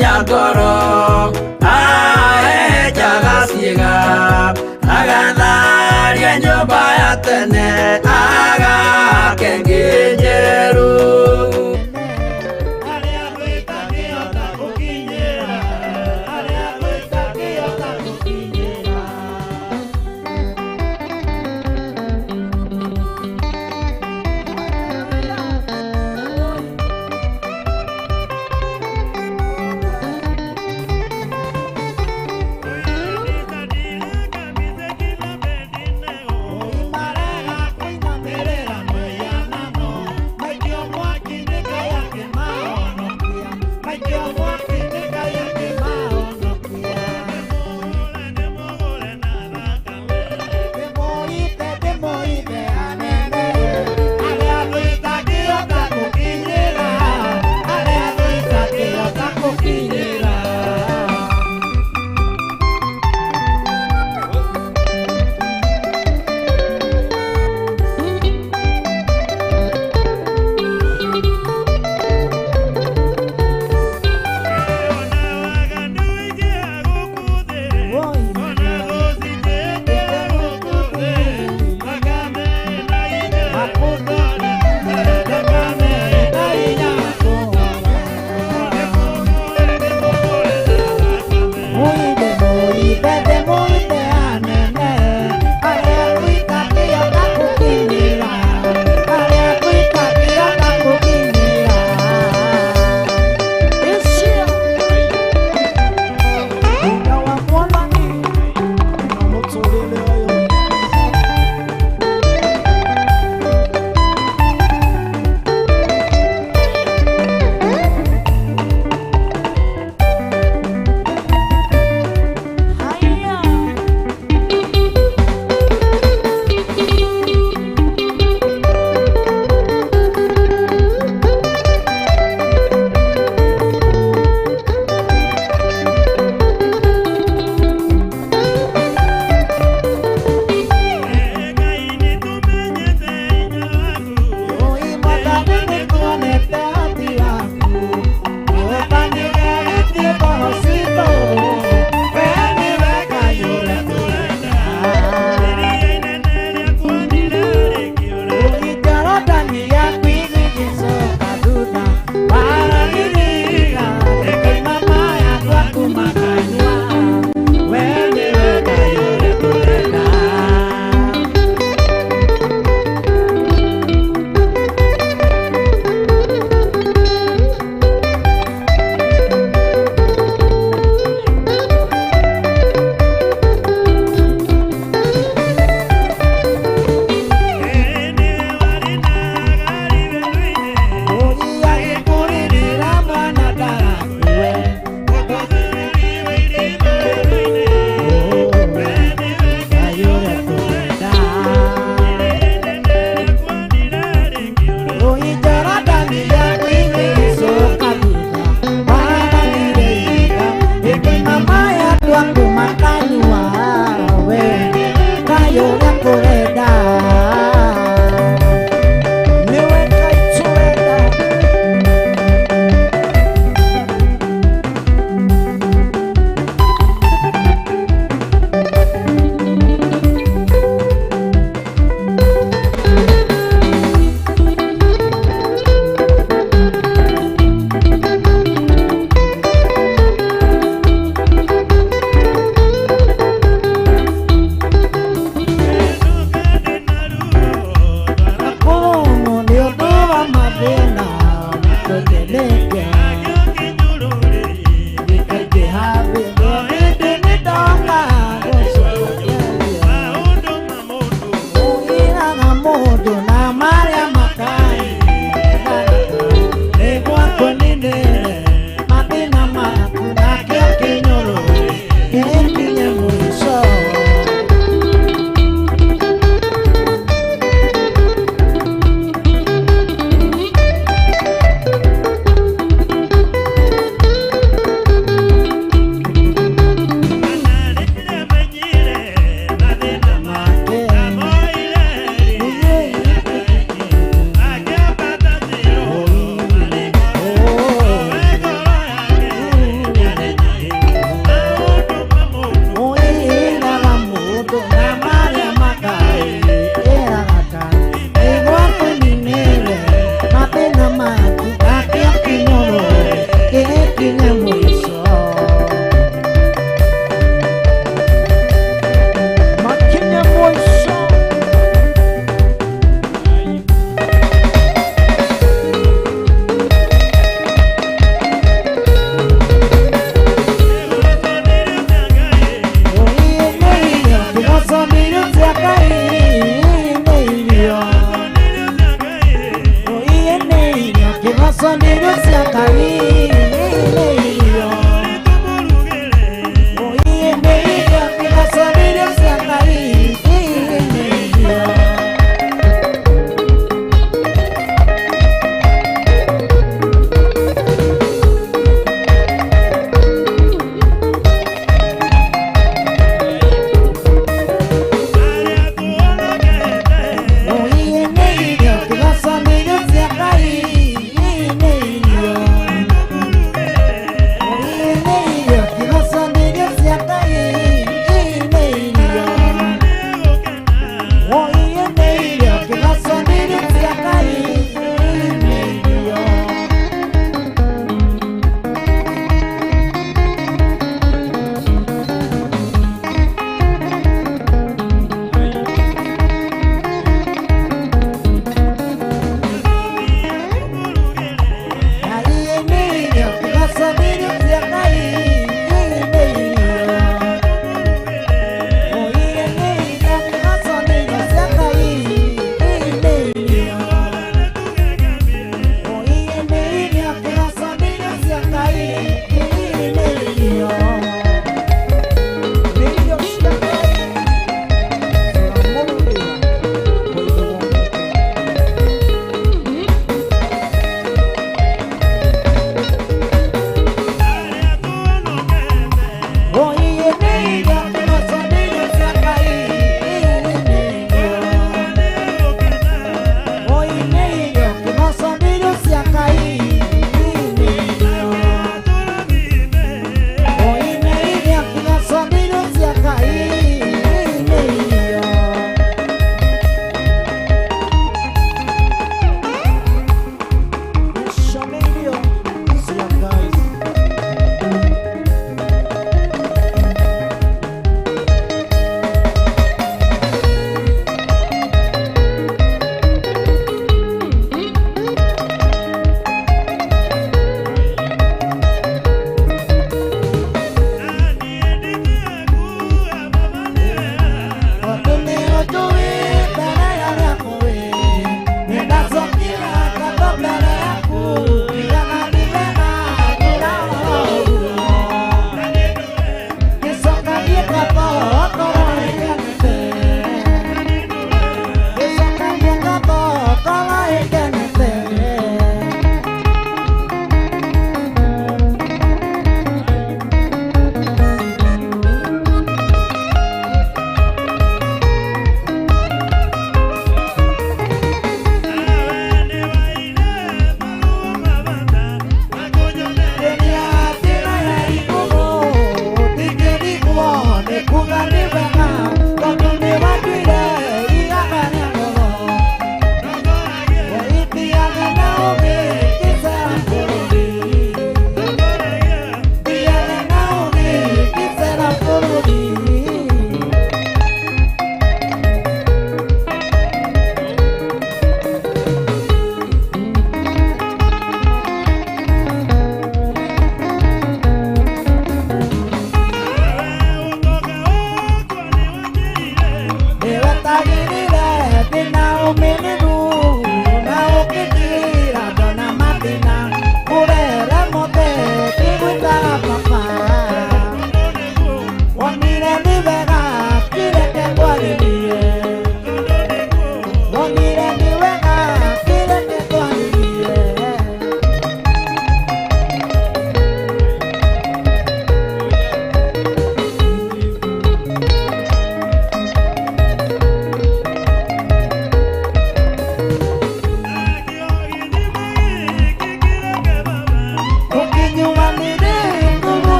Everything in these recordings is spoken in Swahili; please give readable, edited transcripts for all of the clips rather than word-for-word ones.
nyagoro ae jagasiga agatharia nyumba ya tene agakenginjeru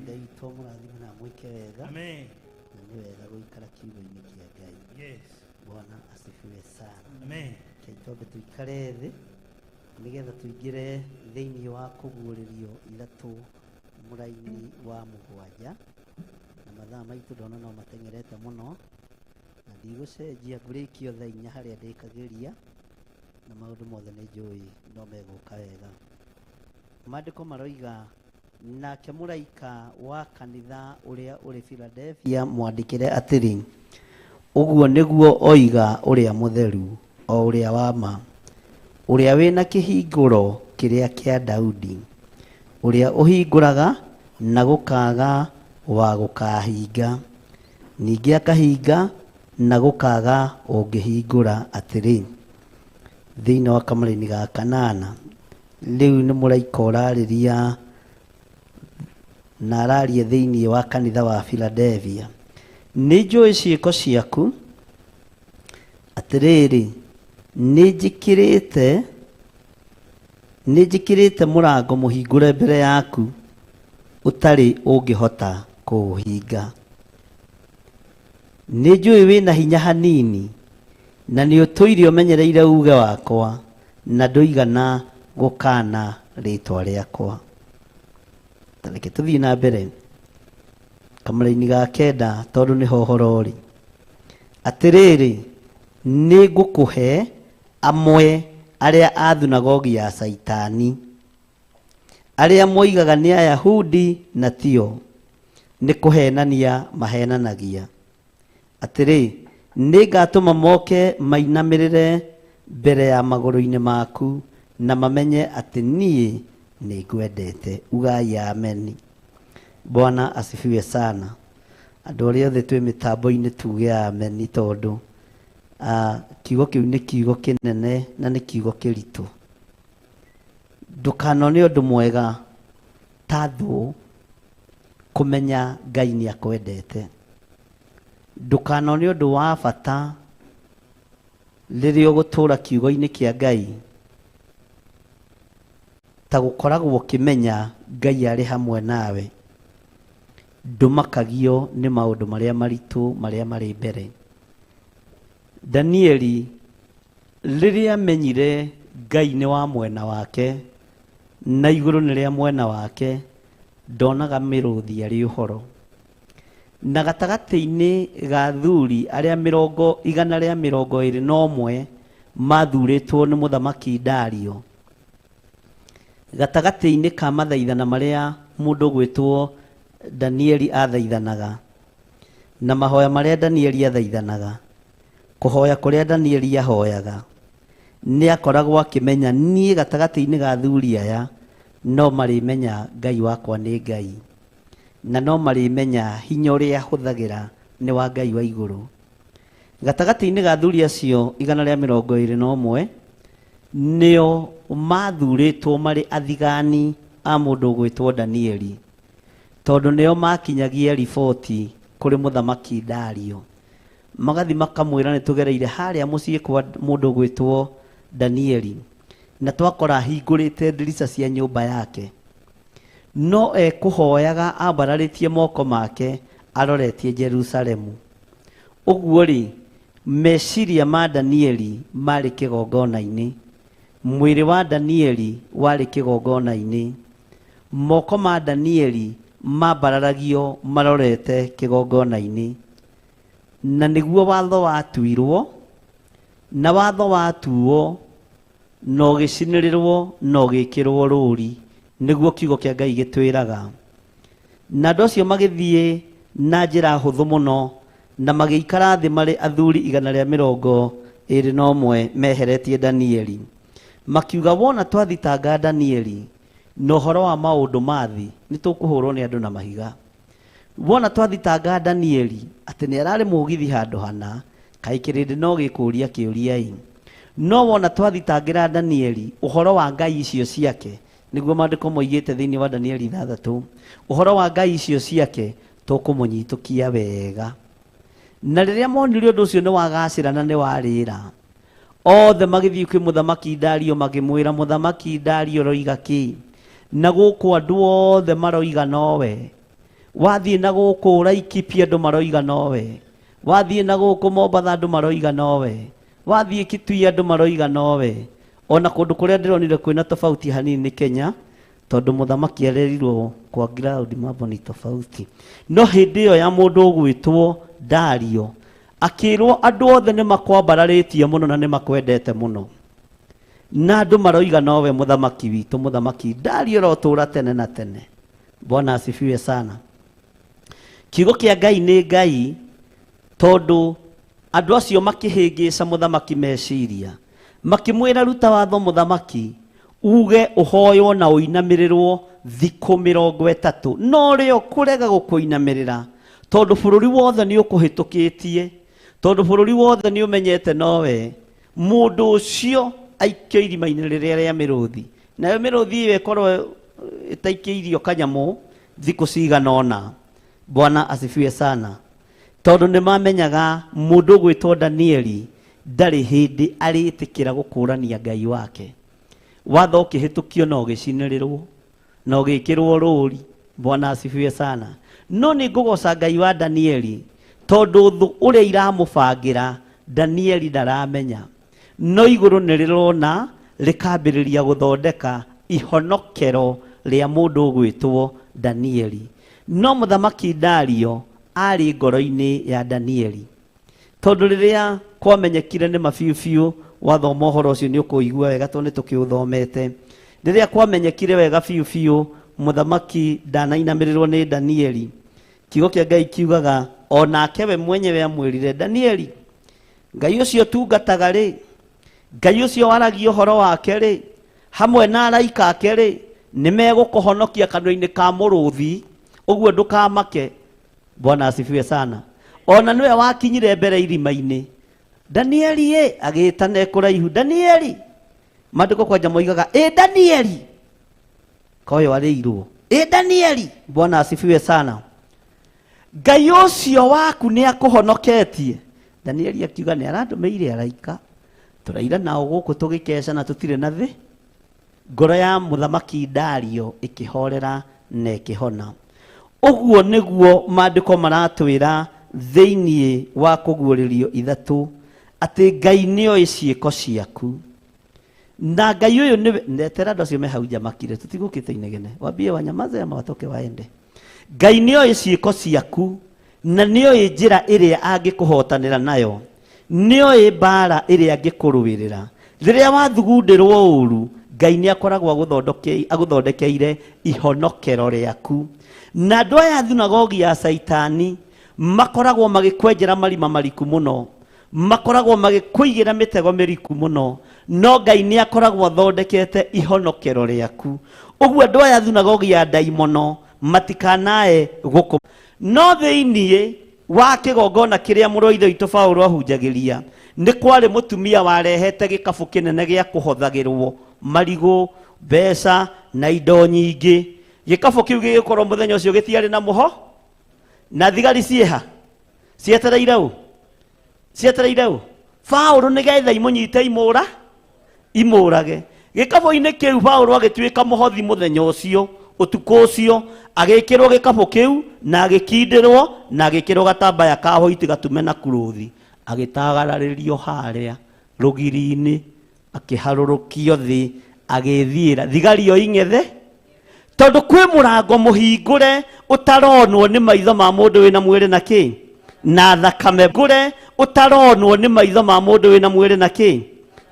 Ngai tũmũrathime na mwĩke wega. Amen. Na nĩ wega gũikara kiugo-inĩ kĩa Ngai. Yes. Bwana asifiwe sana. Amen. Kei twambe tuikare thĩ nĩgetha tũingĩre thĩinĩ wa kũguũrĩrio ithatũ mũraini wa mũgwanja, na mathaa maitũ ndona no mateng'erete mũno, na ndigũcenjia ngũrĩkio thaa inya harĩa ndĩkagĩria, na maũndũ mothe nĩ njũĩ no megũka wega. Maandĩko maroiga nake mũraika wa kanitha ũrĩa ũrĩ Philadelphia mwandĩkĩre atĩrĩ, ũguo nĩguo oiga ũrĩa mũtheru, o ũrĩa wa ma, ũrĩa wĩna kĩhingũro kĩrĩa kĩa Daudi, ũrĩa ũhingũraga na gũkaga wa gũkahinga, ningĩ akahinga na gũkaga ũngĩhingũra atĩrĩ. Thĩinĩ wa kamũra-inĩ ga kanana, rĩu nĩ mũraika ũrarĩria na araria thĩinĩ wa kanitha wa Philadelphia. Nĩ njũĩ ciĩko ciaku, atĩrĩrĩ, nĩ njĩkĩrĩte mũrango mũhingũre mbere yaku, ũtarĩ ũngĩhota kũũhinga. Nĩ njũĩ wĩna hinya hanini, na nĩ ũtũire ũmenyereire uge wakwa, na ndũigana gũkana rĩtwa rĩakwa. Tareke tũthiĩ na mbere kamũra-inĩ ga kenda, tondũ nĩho ũhoro ũrĩ. Atĩrĩrĩ, nĩ ngũkũhe amwe arĩa a thunagogi ya Saitani, arĩa moigaga nĩ Ayahudi na tio, nĩ kũhenania mahenanagia. Atĩrĩ, nĩ ngatũma moke mainamĩrĩre mbere ya magũrũ-inĩ maku, na mamenye atĩ niĩ nĩ ngwendete. Ugai ameni. Bwana asifiwe sana. Andũ arĩa othe twĩ mĩtambo-inĩ tuge ameni, tondũ kiugo kĩu nĩ kiugo kĩnene na nĩ kiugo kĩritũ. Ndũkanone ũndũ mwega ta thũ kũmenya Ngai nĩ akwendete. Ndũkanone ũndũ wa bata rĩrĩa ũgũtũũra kiugo-inĩ kĩa Ngai ta gũkoragwo ũkĩmenya Ngai arĩ hamwe nawe. Ndũmakagio nĩ maũndũ marĩa maritũ marĩa marĩ mbere. Danieli rĩrĩa amenyire Ngai nĩ wa mwena wake na igũrũ nĩ rĩa mwena wake, ndonaga mĩrũthi arĩ ũhoro. Na gatagatĩ-inĩ ga athuri arĩa 121 mathurĩtwo nĩ mũthamaki Dario, gatagatĩ-inĩ ka mathaithana marĩa mũndũ gwĩtwo Danieli athaithanaga, na mahoya marĩa Danieli athaithanaga, kũhoya kũrĩa Danieli ahoyaga, nĩ akoragwo akĩmenya niĩ gatagatĩ-inĩ ga athuri aya no marĩmenya Ngai wakwa nĩ Ngai, na no marĩmenya hinya ũrĩa hũthagĩra nĩ wa Ngai wa igũrũ. Gatagatĩ-inĩ ga athuri acio 121 nĩo mathurĩtwo marĩ athigani a mũndũ gwĩtwo Danieli, tondũ nĩo makinyagia riboti kũrĩ mũthamaki Dario, magathi makamwĩra nĩ tũgereire harĩa mũciĩ kwa mũndũ gwĩtwo Danieli, na twakora hingũrĩte ndirica cia nyũmba yake, no ekũhoyaga ambararĩtie moko make aroretie Jerusalemu. Ũguo rĩ, meciria ma Danieli marĩ kĩgongona-inĩ, mwĩrĩ wa Danieli warĩ kĩgongona-inĩ, moko ma Danieli mambararagio marorete kĩgongona-inĩ. Na nĩguo watho watuirwo, na watho watuo no gĩcinĩrĩrwo no gĩkĩrwo rũũri, nĩguo kiugo kĩa Ngai gĩtwĩraga. Na andũ acio magĩthiĩ na njĩra hũthũ mũno, na magĩikara thĩ marĩ athuri 121 meheretie Danieli. Makiuga wona twathitanga Danieli na ũhoro wa maũndũ mathi, nĩ tũkũhũrwo nĩ andũ na mahiga. Wona twathitanga Danieli atĩ nĩ ararĩ mũgithi handũ hana, kaĩ kĩrĩndĩ no gĩkũria kĩũria-ĩ. No wona twathitangĩra Danieli ũhoro wa ngai icio ciake, nĩguo maandĩko moigĩte thĩinĩ wa Danieli 6, ũhoro wa ngai icio ciake tũkũmũnyitũkia wega. Na rĩrĩa monire ũndũ ũcio nĩ wagacĩra na nĩ warĩra, othe magĩthiĩ kwĩ mũthamaki Dario makĩmwĩra, mũthamaki Dario roiga kĩ? Na gũkũ andũ othe maroiga nowe. wathiĩ na gũkũ Laikipia andũ maroiga nowe, wathiĩ na gũkũ Mombatha andũ maroiga nowe, wathiĩ Kitui andũ maroiga nowe. Ona kũndũ kũrĩa ndĩronire kwĩna tofauti hanini nĩ Kenya, tondũ mũthamaki arerirwo kwa ground mambo ni tofauti. No hĩndĩ ĩyo ya mũndũ ũgwĩtwo Dario akĩrwo andũ othe nĩ makwambararĩtie mũno na nĩ makwendete mũno, na andũ maroiga nowe mũthamaki witũ, mũthamaki Dario rotũra tene na tene. Bwana asifiwe sana. Kiugo kĩa Ngai nĩ Ngai, tondũ andũ acio makĩhĩngĩca mũthamaki meciria, makĩmwĩra ruta watho mũthamaki, uge ũhoywo na ũinamĩrĩrwo thikũ 30, no rĩo kũrega gũkũinamĩrĩra, tondũ bũrũri wothe nĩ ũkũhĩtũkĩtie, tondũ bũrũri wothe nĩ ũmenyete nowe, mũndũ ũcio aikio irima-inĩ rĩrĩa rĩa mĩrũthi, nayo mĩrũthi ĩyo ĩkorwo ĩtaikĩirio kanyamũ thikũ cigana ũna. Bwana asifiwe sana. Tondũ nĩ mamenyaga mũndũ ũgwĩtwo Danieli ndarĩ hĩndĩ arĩtĩkĩra gũkũrania Ngai wake. Watho ũkĩhĩtũkio na ũgĩcinĩrĩrwo na ũgĩkĩrwo rũũri. Bwana asifiwe sana. No nĩ ngũgoca Ngai wa Danieli, tondũ thũ ũrĩa iramũbangĩra Danieli ndaramenya, no igũrũ nĩ rĩrona rĩkambĩrĩria gũthondeka ihonokero rĩa mũndũ ũgwĩtwo Danieli. No mũthamaki Dario arĩ ngoro-inĩ ya Danieli, tondũ rĩrĩa kwamenyekire nĩ mabiũ wathoma ũhoro ũcio nĩ ũkũigua wega tondũ nĩ tũkĩũthomete. Rĩrĩa kwamenyekire wega biũ mũthamaki ndanainamĩrĩrwo nĩ Danieli, kiugo kĩa Ngai kiugaga onake we mwenyewe amwĩrire, Danieli, Ngai ũcio tungataga rĩ, Ngai ũcio waragia ũhoro wake rĩ, hamwe na araika ake rĩ, nĩ megũkũhonokia kanua-inĩ ka mũrũthi, ũguo ndũkamake. Bwana asifiwe sana. Ona nĩwe wakinyire mbere irima-inĩ, Danieli ye agĩtana kũraihu, Danieli. Maandĩko kwanja moigaga Danieli, koyo arĩirwo Danieli. Bwana asifiwe sana. Ngai ũcio waku nĩ akũhonoketie. Danieli akiuga nĩ arandũmĩire araika, tũraira nao gũkũ tũgĩkeca na tũtirĩ na thĩ. Ngoro ya mũthamaki Dario ĩkĩhorera na ĩkĩhona. Ũguo nĩguo maandĩko maratwĩra thĩinĩ wa kũguũrĩrio 3 atĩ Ngai nĩoĩ ciĩko ciaku, na Ngai ũyũ nĩwe ndetera andũ acio me hau nja makire, tũtigũkĩte inegene, wambie wanyamaze ama watoke waende. Ngai nĩoĩ ciĩko ciaku na nĩoĩ njĩra ĩrĩa angĩkũhotanĩra nayo, nĩoĩ mbara ĩrĩa angĩkũrũĩrĩra. Rĩrĩa wathugundĩrwo ũru, Ngai nĩ akoragwo agũthondekeire ihonokero rĩaku. Na andũ aya thunagogi ya Saitani makoragwo magĩkwenjera marima mariku mũno, makoragwo magĩkũigĩra mĩtego mĩriku mũno, no Ngai nĩ akoragwo athondekete ihonokero rĩaku. Ũguo andũ aya thunagogi ya ndaimono matikanae gũkũ. No thĩinĩ wa kĩgongona kĩrĩa mũrũ ithe witũ Paulo ahunjagĩria, nĩ kwarĩ mũtumia warehete gĩkabũ kĩnene gĩa kũhothagĩrwo marigũ, mbeca na indo nyingĩ. Gĩkabũ kĩu gĩgĩkorwo mũthenya ũcio gĩtiarĩ na mũho, na thigari cieha cietereire ũ Paulo nĩgetha imũnyite imũrage. Gĩkabũ-inĩ kĩu Paulo agĩtuĩka mũhothi mũthenya ũcio, ũtukũ ũcio agĩkĩrwo gĩkabũ kĩu na agĩkindĩrwo na agĩkĩrwo gatambaya ka white gatume na kuruthi, agĩtagararĩrio harĩa rũgiri-inĩ, akĩharũrũkio thĩ, agĩthiĩra. Thigari o ing'ethe, tondũ kwĩ mũrango mũhingũre ũtaronwo nĩ maitho ma mũndũ wĩna mwĩrĩ na kĩ na thakame. Ngũre ũtaronwo nĩ maitho ma mũndũ wĩna mwĩrĩ na kĩ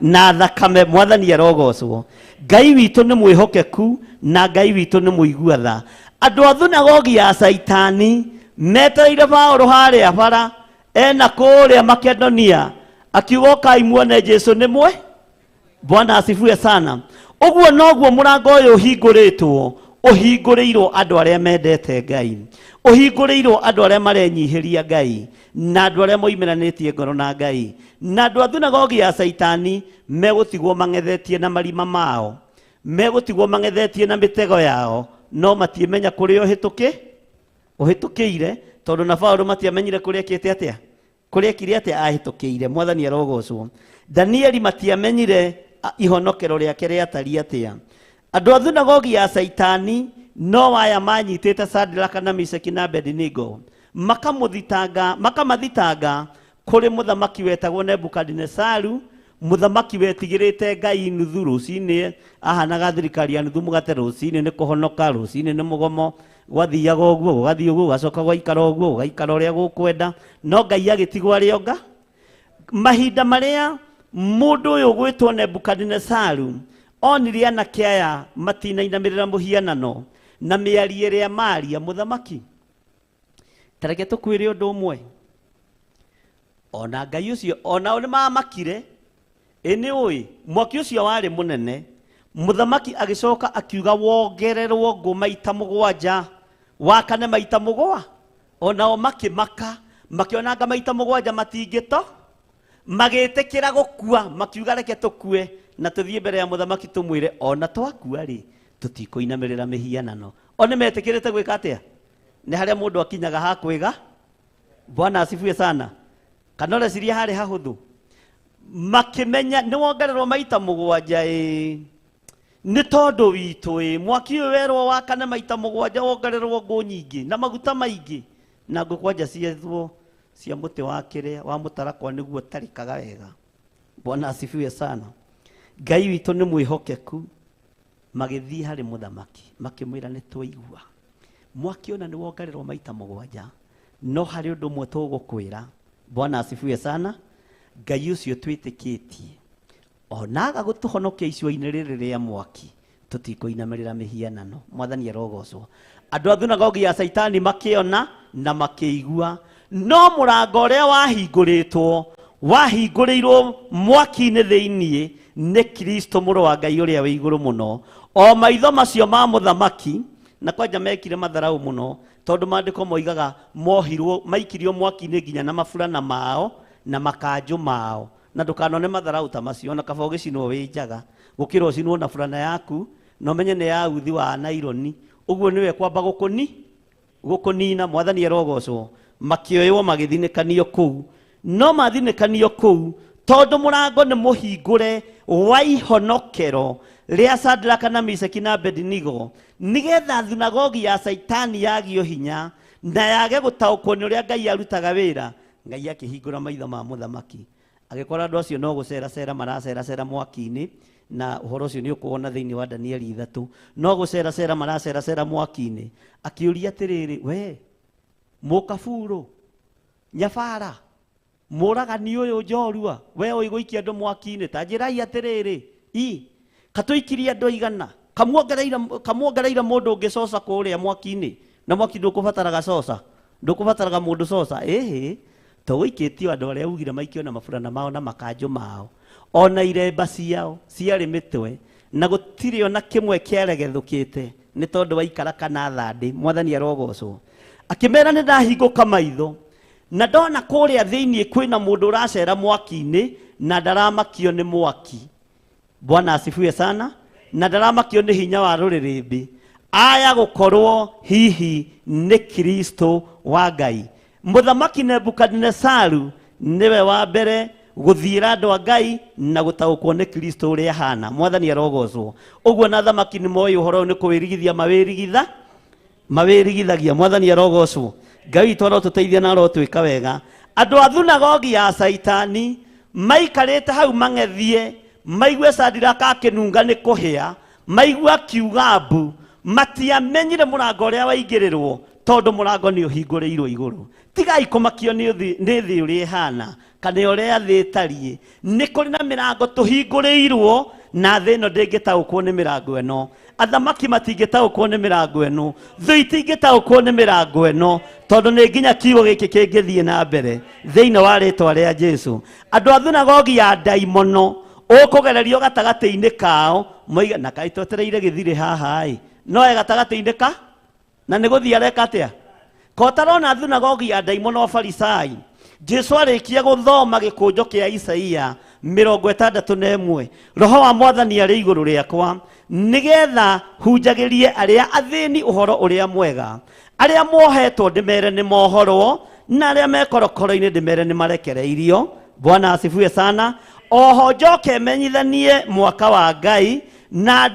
na thakame. Mwathani arogocwo. Ngai witũ nĩ mwĩhokeku na Ngai witũ nĩ mũigua tha. Andũ a thunagogi ya Saitani metereire Paulo harĩa bara ena kũrĩa Makedonia, akiuga kai muone Jesu nĩ mwe. Bwana asifiwe sana. Ũguo noguo mũrango ũyũ ũhingũrĩtwo, ũhingũrĩirwo andũ arĩa mendete Ngai, ũhingũrĩirwo andũ arĩa marenyihĩria Ngai, na andũ arĩa moimeranĩtie ngoro na Ngai. Na andũ a thunagogi ya Saitani megũtigwo mang'ethetie na marima mao, megũtigwo mang'ethetie na mĩtego yao, no matiemenya kũrĩa ũhĩtũkĩire, tondũ na Paulo matiamenyire kũrĩa ekĩte atĩa, kũrĩa ekire atĩa ahĩtũkĩire. Mwathani arogocwo. Danieli matiamenyire ihonokero rĩake rĩatariĩ atĩa. Andũ a thunagogi ya Saitani no aya manyitĩte Shadraka na Meshaki na Abednego makamathitanga kũrĩ mũthamaki wetagwo Nebukadinezaru, mũthamaki wetigĩrĩte Ngai nuthu rũcinĩ ahanaga thirikari ya nuthu mũgate rũcinĩ nĩ kũhonoka, rũcinĩ nĩ mũgomo, gwathiaga ũguo gũgathiĩ ũguo gacoka gwaikara ũguo gũgaikara ũrĩa gũkwenda, no Ngai agĩtigwo arĩ onga. Mahinda marĩa mũndũ ũyũ gwĩtwo Nebukadinezaru onire anake aya matinainamĩrĩra mũhianano na mĩario ĩrĩa maria mũthamaki, tareke tũkwĩre ũndũ ũmwe, ona Ngai ũcio onao nĩ mamakire. Nĩ ũĩ mwaki ũcio warĩ mũnene, mũthamaki agĩcoka akiuga wongererwo ngũ maita 7, wakane maita 7, onao makĩmaka makĩonanga maita 7 matingĩto, magĩtĩkĩra gũkua, makiuga reke tũkue na tũthiĩ mbere ya mũthamaki tũmwĩre ona twakua rĩ tũtikũinamĩrĩra mĩhianano. Oni metĩkĩrĩte gwĩka atĩa? Nĩ harĩa mũndũ akinyaga ha kwĩga. Bwana asifiwe sana. Kana ũreciria harĩ hahũthũ? Makĩmenya nĩ wongererwo maita 7 nĩ tondũ witũ mwaki ũyũ werwo wakane maita 7 wongererwo ngũ nyingĩ na maguta maingĩ na ngũ kwanja ciethwo cia mũtĩ wa kĩrĩa wa mũtarakwa nĩguo tarikaga wega. Bwana asifiwe sana. Ngai witũ nĩ mwĩhokeku. Magĩthiĩ harĩ mũthamaki makĩmwĩra nĩ twaigua mwaki ona nĩ wongererwo maita 7, no harĩ ũndũ ũmwe tũgũkwĩra. Bwana asifiwe sana. Ngai ũcio twĩtĩkĩtie onaga gũtũhonokia icua-inĩ rĩrĩ rĩa mwaki tũtikũinamĩrĩra mĩhianano. Mwathani arogocwo. Andũ a thunagogi ya Saitani makĩona na makĩigua, no mũrango ũrĩa wahingũrĩirwo mwaki-inĩ thĩiniĩ nĩ Kristo mũrũ wa Ngai ũrĩa wĩ igũrũ mũno. O maitho macio ma mũthamaki na kwanja mekire matharaũ mũno, tondũ maandĩko moigaga mohirwo maikirio mwaki-inĩ nginya na maburana mao na makanjũ mao, na ndũkanone matharaũ ta macio, na kaba ũgĩcinwo wĩ njaga gũkĩra ũcinwo na burana yaku no menye nĩ ya uthi wa naironi, ũguo nĩwe kwamba gũkũnina. Mwathani arogocwo. Makĩoywo magĩthinĩkanio kũu, no mathinĩkanio kũu tondũ mũrango nĩ mũhingũre wa ihonokero rĩa Shadraka na Meshaki na Abednego, nĩgetha thunagogi ya Saitani yagio hinya na yage gũtaũkwo nĩ ũrĩa Ngai arutaga wĩra. Ngai akĩhingũra maitho ma mũthamaki, agĩkora andũ acio no gũceracera maraceracera mwaki-inĩ, na ũhoro ũcio nĩ ũkuona thĩinĩ wa Danieli 3. No gũceracera maraceracera mwaki-inĩ, akĩũria atĩrĩrĩ, we mũkaburo nyabara mũragani ũyũ njorua, we ũigũikia andũ mwaki-inĩ, ta njĩrai atĩrĩrĩ, katũikirie andũ igana, kamuongereire mũndũ ũngĩ coca kũrĩa mwaki-inĩ, na mwaki ndũkũbataraga coca, ndũkũbataraga mũndũ coca. Tũgũikĩtio andũ arĩa ugire maikio na maburana mao na makanjũ mao, ona iremba ciao ciarĩ mĩtwe, na gũtirĩ ona kĩmwe kĩaregethũkĩte nĩ tondũ waikara kana thandĩ. Mwathani arogocwo. Akĩmera nĩ ndahingũka maitho na ndona kũrĩa thĩiniĩ kwĩna mũndũ ũracera mwaki-inĩ na ndaramakio nĩ mwaki. Bwana asifiwe sana. Na ndaramakio nĩ hinya wa rũrĩrĩmbĩ, aya gũkorwo hihi nĩ Kristo wa Ngai. Mũthamaki Nebukadinezaru niwe wa mbere gũthiĩra andũ a Ngai na gũtaũkwo nĩ Kristo ũrĩa ahana. Mwathani arogocwo. Ũguo na thamaki nĩ moĩ ũhoro nĩ kũwĩrigithia mawĩrigithagia. Mwathani arogocwo. Ngai toro tũteithie na arotwĩka wega. Andũ a thunagogi ya Saitani maikarĩte hau mang'ethie, maigue Shadraka akĩnunga nĩ kũhĩa, maigue akiuga mbu, matiamenyire mũrango ũrĩa waingĩrĩrwo tondũ mũrango nĩ ũhingũrĩirwo igũrũ. Tigai kũmakio nĩ thĩ ũrĩa ihana kana ũrĩa thĩ ĩtariĩ. Nĩ kũrĩ na mĩrango tũhingũrĩirwo na thĩ ĩno ndĩngĩtaũkwo nĩ mĩrango ĩno. Athamaki matingĩtaũkwo nĩ mĩrango ĩno, thũ itingĩtaũkwo nĩ mĩrango ĩno, tondũ nĩ nginya kiugo gĩkĩ kĩngĩthiĩ na mbere thĩinĩ wa rĩĩtwa rĩa Jesũ. Andũ a thunagogi ya ndaimono ũkũgererio gatagatĩ-inĩ kao moiga na kaĩ twetereire gĩthirĩ haha no gatagatĩ-inĩ ka na nĩ gũthiĩ areka atĩa. Ko tarona thunagogi ya ndaimono Farisai, Jesũ arĩkia gũthoma gĩkũnjo kĩa Isaia 61, Roho wa Mwathani arĩ igũrũ rĩakwa, nĩgetha hunjagĩrie arĩa athĩni ũhoro ũrĩa mwega, arĩa mohetwo ndĩmere nĩ mohorwo, na arĩa mekorokoro-inĩ ndĩmere nĩ marekereirio. Bwana asifiwe sana. Oho njoke menyithanie mwaka wa Ngai, na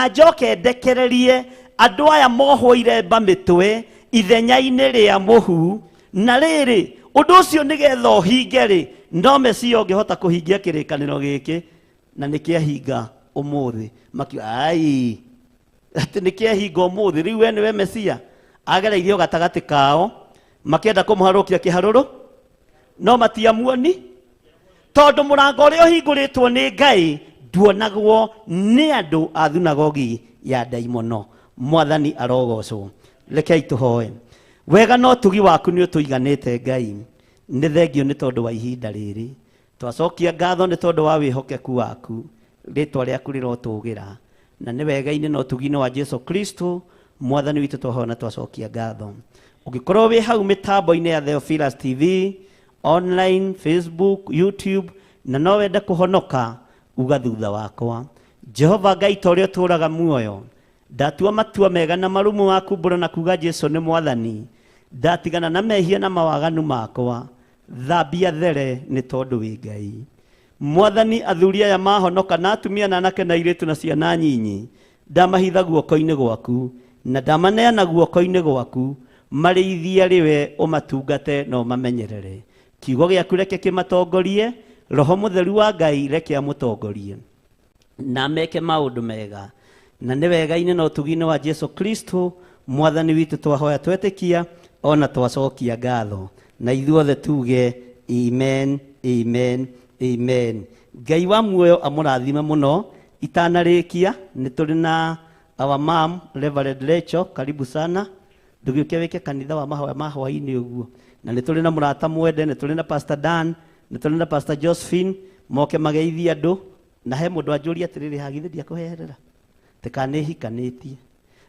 njoke ndekererie andũ aya mohoire mba mĩtwe ithenya-inĩ rĩa mũhu, na rĩrĩ ũndũ ũcio nĩgetha ũhinge rĩ, no Mesia ũngĩhota kũhingia kĩrĩkanĩro gĩkĩ, na nĩkĩahinga ũmũthĩ. Makiuga ai atĩ nĩkĩahinga ũmũthĩ, rĩu we nĩwe Mesia. Agereirio gatagatĩ kao makĩenda kũmũharũkia kĩharũrũ, no matiamuoni, tondũ mũrango ũrĩa ũhingũrĩtwo nĩ Ngai nduonagwo nĩ andũ a thunagogi ya ndaimono. Mwathani arogocwo. Rekei tũhoe. Wega no tugi waku nĩ ũtũiganĩte Ngai, nĩ thengio nĩ tondũ wa ihinda rĩrĩ, twacokia ngatho nĩ tondũ wa wĩhokeku waku, rĩtwa rĩaku rĩrotũgĩra, na nĩ wega-inĩ no tugi-inĩ wa Jesu Kristo Mwathani witũ twahoya na twacokia ngatho. Ũngĩkorwo wĩ hau mĩtambo-inĩ ya Theophilus TV, online, Facebook, YouTube, na no wende kũhonoka, uga thutha wakwa. Jehova Ngai ta ũrĩa ũtũũraga muoyo, ndatua matua mega na marumu waku mbũra na kuga Jesu nĩ Mwathani, ndatigana na mehia na mawaganu makwa, thambia there nĩ tondũ wĩ Ngai. Mwathani athuri aya mahonoka na atumia na anake na airĩtu na ciana nyinyi, ndamahitha guoko-inĩ gwaku, na ndamaneana guoko-inĩ gwaku, marĩithia rĩwe ũmatungate na ũmamenyerere. Kiugo gĩaku reke kĩmatongorie, Roho Mũtheru wa Ngai reke amũtongorie, na meke maũndũ mega, na nĩ wega-inĩ na ũtugi-inĩ wa Jesu Kristo Mwathani witũ twahoya twetĩkia, ona twacokia ngatho, na ithuothe tuge amen, amen, amen. Ngai wa muoyo amũrathime mũno. Itanarĩkia nĩ tũrĩ na our mom Reverend Rachel, karibu sana ndũgĩũke wĩke kanitha wa mahoya ma hwaĩ-inĩ ũguo, na nĩ tũrĩ na mũrata mwende, nĩ tũrĩ na Pastor Dan, nĩ tũrĩ na Pastor Josephine, moke mageithie andũ, na he mũndũ anjũria atĩrĩrĩ, hagithĩ ndiakũherera tĩkanĩhikanĩtie,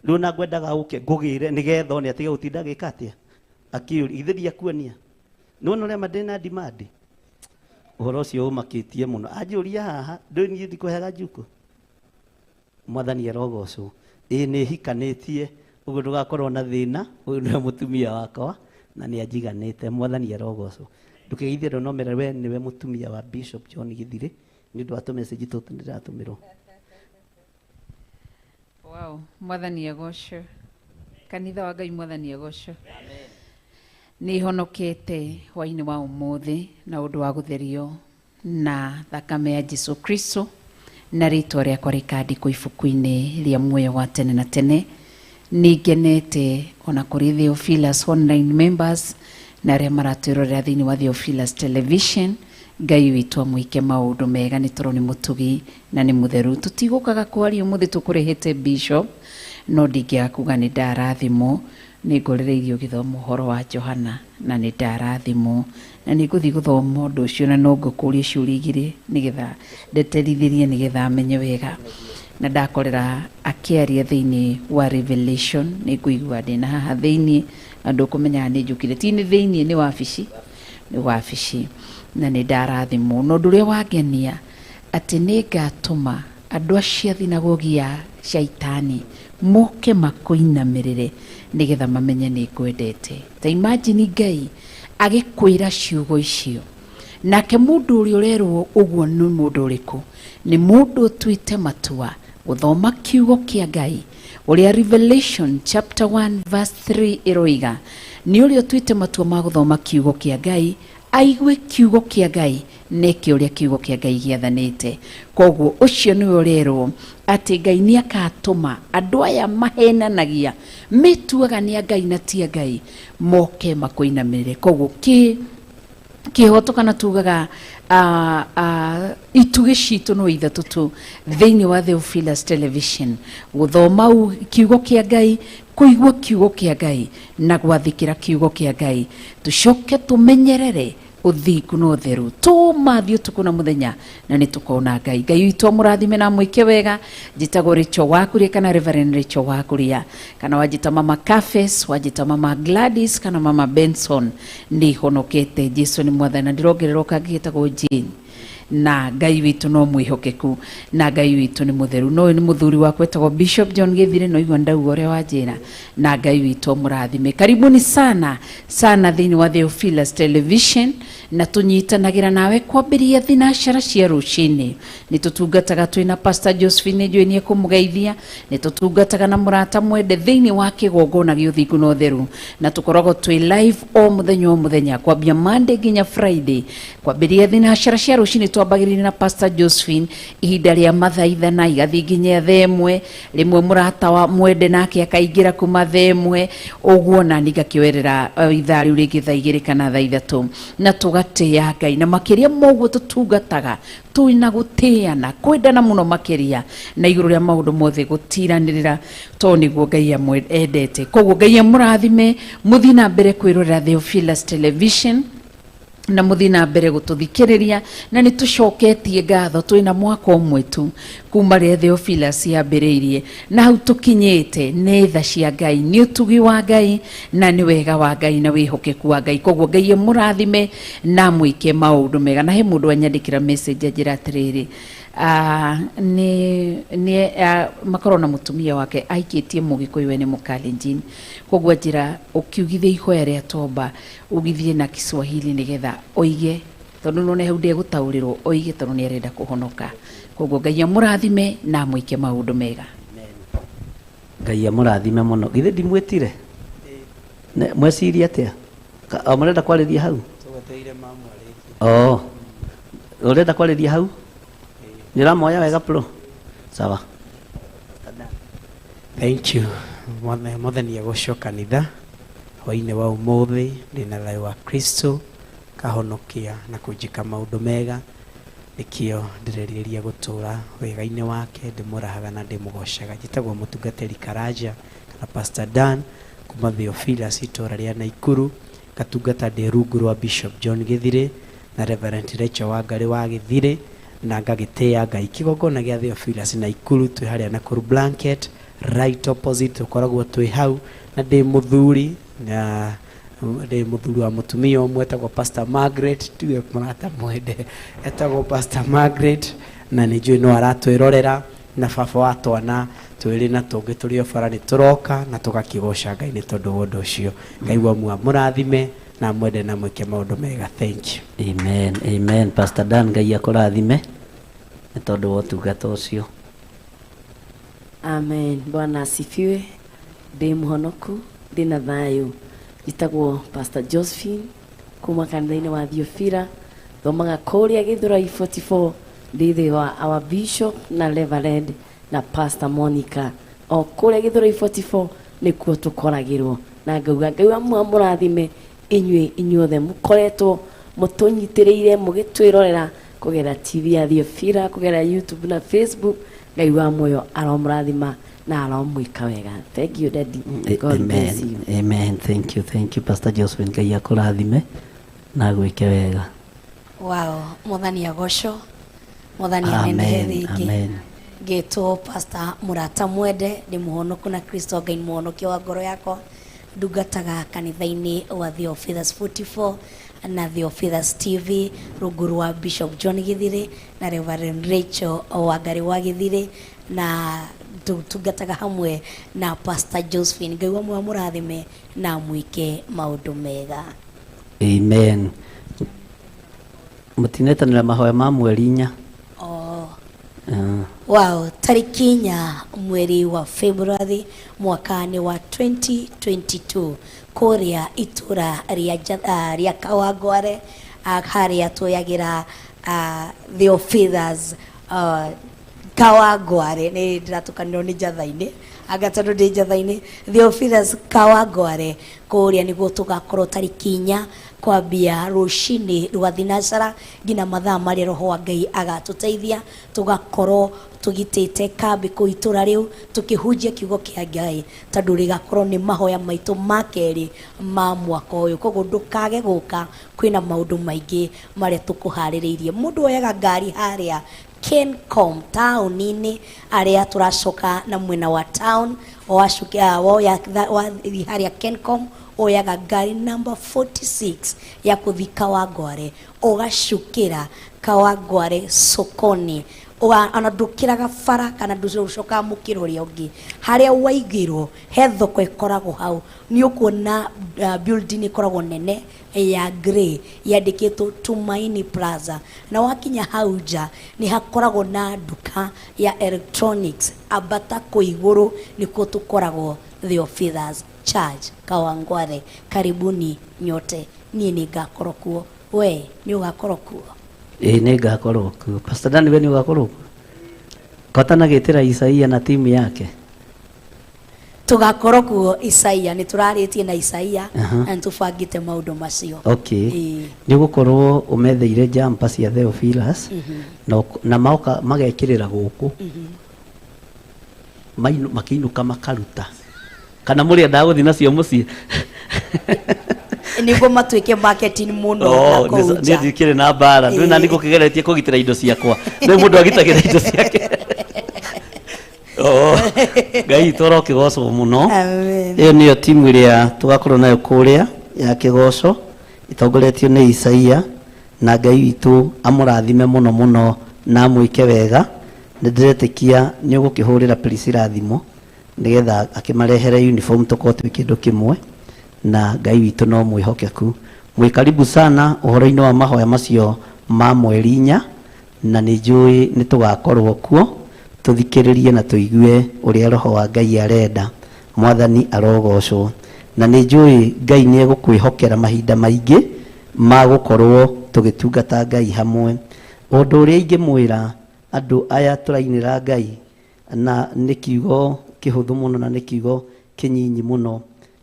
rĩu na ngwendaga ũke ngũgĩre nĩgetha one atige gũtinda gĩka atĩa, akĩũria githĩ ndiakuonia, nĩwona ũrĩa ndĩ na ndimandi. Ũhoro ũcio ũmakĩtie mũno, anjũria haha ndũniĩ ndikũhega njuku. Mwathani arogocwo. Nĩhikanĩtie, ũguo ndũgakorwo na thĩna, ũyũ nĩwe mũtumia wakwa na nĩ anjiganĩte. Mwathani arogocwo. Ndũkĩgeithie andũ no mere we nĩwe mũtumia wa Bishop John Githire, nĩ ũndũ wa tũmecĩnji tũtũ ndĩratũmĩrwo. Wow, Mwathani agocwo. Kanitha wa Ngai Mwathani agocwo. Nĩ honokete hwaĩ-inĩ wa ũmũthĩ na ũndũ wa gũtherio na thakame ya Jesu Kristo, na rĩtwa rĩakwa rĩkandĩkwo ibuku-inĩ rĩa muoyo wa tene na tene. Nĩngenete ona kũrĩ Theophilus online members na arĩa maratwĩrorera thĩinĩ wa Theophilus television. Ngai witũ amwĩke maũndũ mega, nĩ tondũ nĩ mũtugi na nĩ mũtheru. Tũtigũkaga kwaria ũmũthĩ tũkũrehete Bishop, no ndingĩaga kuga nĩ ndarathimwo. Nĩ ngorereirio gĩthomo ũhoro wa Johana na nĩ ndarathimwo, na nĩ ngũthiĩ gũthoma ũndũ ũcio, na no ngũkũria ciũria igĩrĩ nĩgetha ndeterithĩrie nĩgetha amenye wega. Na ndakorera akĩaria thĩinĩ wa Revelation, nĩ ngũigua ndĩ na haha thĩinĩ, andũ kũmenya nĩ njũkire, ti nĩ thĩinĩ, nĩ wabici, nĩ wabici, na nĩ ndarathimwo. Na ũndũ ũrĩa wangenia atĩ nĩ ngatũma andũ acio thinagogi ya Shaitani moke makũinamĩrĩre nĩgetha mamenye nĩ ngwendete. Ta imagine Ngai agĩkwĩra ciugo icio, nake mũndũ ũrĩa ũrerwo ũguo nĩ mũndũ ũrĩkũ? Nĩ mũndũ ũtuĩte matua gũthoma kiugo kĩa Ngai, ũrĩa Revelation chapter 1 verse 3 ĩroiga. Nĩ ũrĩa ũtuĩte matua ma gũthoma kiugo kĩa Ngai, aigue kiugo kĩa Ngai, neke ũrĩa kiugo kĩa Ngai gĩathanĩte. Koguo ũcio nĩwe ũrerwo atĩ Ngai nĩ akatũma andũ aya mahenanagia mĩtuaga nĩ a Ngai na ti a Ngai moke makũinamĩrĩre. Koguo kĩhoto kana tugaga itugĩ citũ no ithatũ tu thĩinĩ wa Theophilus television: gũthoma kiugo kĩa Ngai, kũigua kiugo kĩa Ngai na gwathĩkĩra kiugo kĩa Ngai. Tũcoke tũmenyerere ũthingu na ũtheru, tũmathiĩ ũtukũ na mũthenya na nĩ tũkona Ngai. Ngai witũ amũrathime na mwĩke wega. Njĩtagwo Rachel Wakuria kana Reverend Rachel Wakuria, kana wajĩta Mama Cafes, wajĩta Mama Gladys kana Mama Benson. Nĩ honokete, Jesu nĩ Mwathani. Na ndĩrongerera ũkangĩ gĩtagwo Jane. na Ngai witu no mwihokeku na Ngai witu ni mutheru. No ni muthuri wakwa etagwo Bishop John Githire, no igwa ndauga uria wanjira, na Ngai witu murathime. Karibuni sana sana thini wa Theophilus Television, na tunyitanagira nawe kwambiria thinashara cia rucini. Ni tutungataga twina Pastor Josephine Jweni kumugeithia, ni tutungataga na murata mwende thini wa kigongona gio thingu no theru, na tukoragwo twi live o muthenya kwambia Monday nginya Friday. Kwambiria thinashara cia rucini twambagiriria na Pastor Josephine ihinda ria mathaa 8 igathi nginya 1, rimwe murata wa mwende nake akaingira kuma 1 uguo, na ngakiwerera ithaa riu ringi thaa 2 kana thaa 3, na tugatia Ngai na makiria moguo tutungataga twina gutiana kwendana muno makiria na iguru ria maundu mothe gutiranirira to niguo Ngai endete. Koguo Ngai murathime, muthi na mbere kwirorera Theophilus Television na muthi na mbere gututhikiriria, na nitucoketie ngatho twina mwaka umwe tu kuma ria Theophilus yambiriirie, na hau tukinyite ni tha cia Ngai, ni utugi wa Ngai na ni wega wa Ngai na wihokeku wa Ngai. Koguo Ngai murathime na mwike maundu mega. Na he mundu anyandikira message ajira atiriri, makorwo na mutumia wake aikitie Mugikuyu we ni Mukalenjin, koguo ajira ukiugithia ihoya ria tomba ugithie na Kiswahili nigetha oige, tondu none hau ndia gutaurirwo oige tondu ni arenda kuhonoka. Koguo Ngai murathime na mwike maundu mega. Ngai murathime muno. Githe ndimwetire mweciria atia murenda kwariria hau? Urenda kwariria hau? Niramoya wega pro. Sawa. Thank you. Mwathani agocwo kanitha hwaini wa umuthi ndina thayu wa Kristo kahonokia na kunjika maundu mega, nikio ndireriria gutura wega-ini wake, ndimurahaga na ndimugocaga. Njitagwo mutungatiri Karaja kana Pastor Dan kuma Theophilus itura ria Naikuru, katungata ndi rungu rwa Bishop John Githire na Reverend Rachel Wangari wa Githire, na ngagitea Ngai kigongona gia Theophilus Naikuru twi haria na Kuru Blanket right opposite tukoragwo twi hau, na ndi muthuri na ndi muthuri wa mutumia umwe etagwo Pastor Margaret, tuge murata mwende etagwo Pastor Margaret, na ni njui no aratwirorera na baba wa twana twiri na tungi turio barani turoka na tugakigoca Ngai ni tondu wa undu ucio. Ngai wa murathime na mwende na mwike maundu mega. Thank you. Amen. Amen. Pastor Dan, Ngai akurathime ni tondu wa utungata ucio. Amen. Bwana asifiwe. Ndi muhonoku, ndina thayu. Njitagwo Pastor Josephine kuma kanitha-ini wa Theophilus, thomaga kuria Githurai 44, ndithi wa our Bishop na Reverend na Pastor Monica. O kuria Githurai 44 nikuo tukoragirwo, na ngauga Ngai wa murathime inyuothe mukoretwo mutunyitiriire mugitwirorera kugera TV ya Theophilus, kugera YouTube na Facebook. Ngai wa moyo aromurathima na aromwika wega. Thank you daddy. God bless you. Amen. Thank you Pastor Josephine. Ngai akurathime na gwike wega. Wow, muthani agocwo, muthani anene ringi. Amen. Gitwo Pastor Murata Mwende, ndi muhonoku na Kristo Ngai muhonokia wa ngoro yakwa. Ndungataga kanitha-ini wa Theophilus 44 na Theophilus TV rungu rwa Bishop John Githire na Reverend Rachel Wangari wa Githire, na tungataga hamwe na Pastor Josephine. Ngai wa murathime na mwike maundu mega. Amen. Mutinetanira mahoya ma mweri 4. Wow, tariki 4 mweri wa February mwakani wa 2022 kuria itura ria Kawangware haria tuyagira Theophilus Kawangware ni ndiratukanirio ni njatha-ini agatano ndi njatha-ini Theophilus Kawangware kuria niguo tugakorwo tariki 4 kwambia rucini rwa thinacara ngina mathaa maria roho wa Ngai agatuteithia tugakorwo tugitite kambi ku itura riu tukihunjia kiugo kia Ngai tondu rigakorwo ni mahoya maitu makeri ma mwaka uyu. Koguo ndukage guka, kwina maundu maingi maria tukuhaririirie. Mundu oyaga ngari haria Kencom town-ini aria turacoka na mwena wa town washukia woya haria Kencom oyaga ngari number 46 ya kuthi Kawangware ugacukira Kawangware sokoni ona ndukiraga bara kana nducoka mukiro ria ungi haria waigirwo he thoko ikoragwo hau ni ukuona building ikoragwo nene ya grey yandikitwo Tumaini Plaza na wakinya hau nja ni hakoragwo na duka ya electronics abata ko iguru niko tukoragwo The Officers Church Kawangware. Karibuni nyote, nie ni ngakorwo kuo. We ni ugakorwo kuo? Ni ngakorwo kuo. Pastor Dan we ni ugakorwo kuo? Kotana gitira Isaia na timu yake tugakorwo kuo. Isaia ni turaritie na Isaia na tubangite maundu macio. Okay. Ni gukorwo umetheire jumper cia The Officers na maoka magekirira guku makiinuka makaruta kana muri enda guthi nacio mucii niguo matuike marketing muno na kouja ni thikire na bara ndu na niko kigeretie kugitira indo ciakwa ni mundu agitagira indo ciake Ngai toro kigoco muno. Iyo niyo timu iria tugakorwo nayo kuria ya kigoco itongoretio ni Isaia na Ngai witu amurathime muno muno na mwike wega. Ndiretekia ni ugukihurira Priscilla thimo nigetha akimarehere uniform tukotu kindu kimwe na Ngai witu no mwihokeku. Mwikaribu sana uhoro-ini wa mahoya macio ma mweri 4 na ni njui ni tugakorwo kuo tuthikiririe na tuigue uria roho wa Ngai arenda. Mwathani arogocwo na ni njui Ngai ni egukwihokera mahinda maingi ma gukorwo tugitungata Ngai hamwe. Undu uria ingimwira andu aya turainira Ngai na ni kiugo kihuthu muno na ni kiugo kinyinyi muno.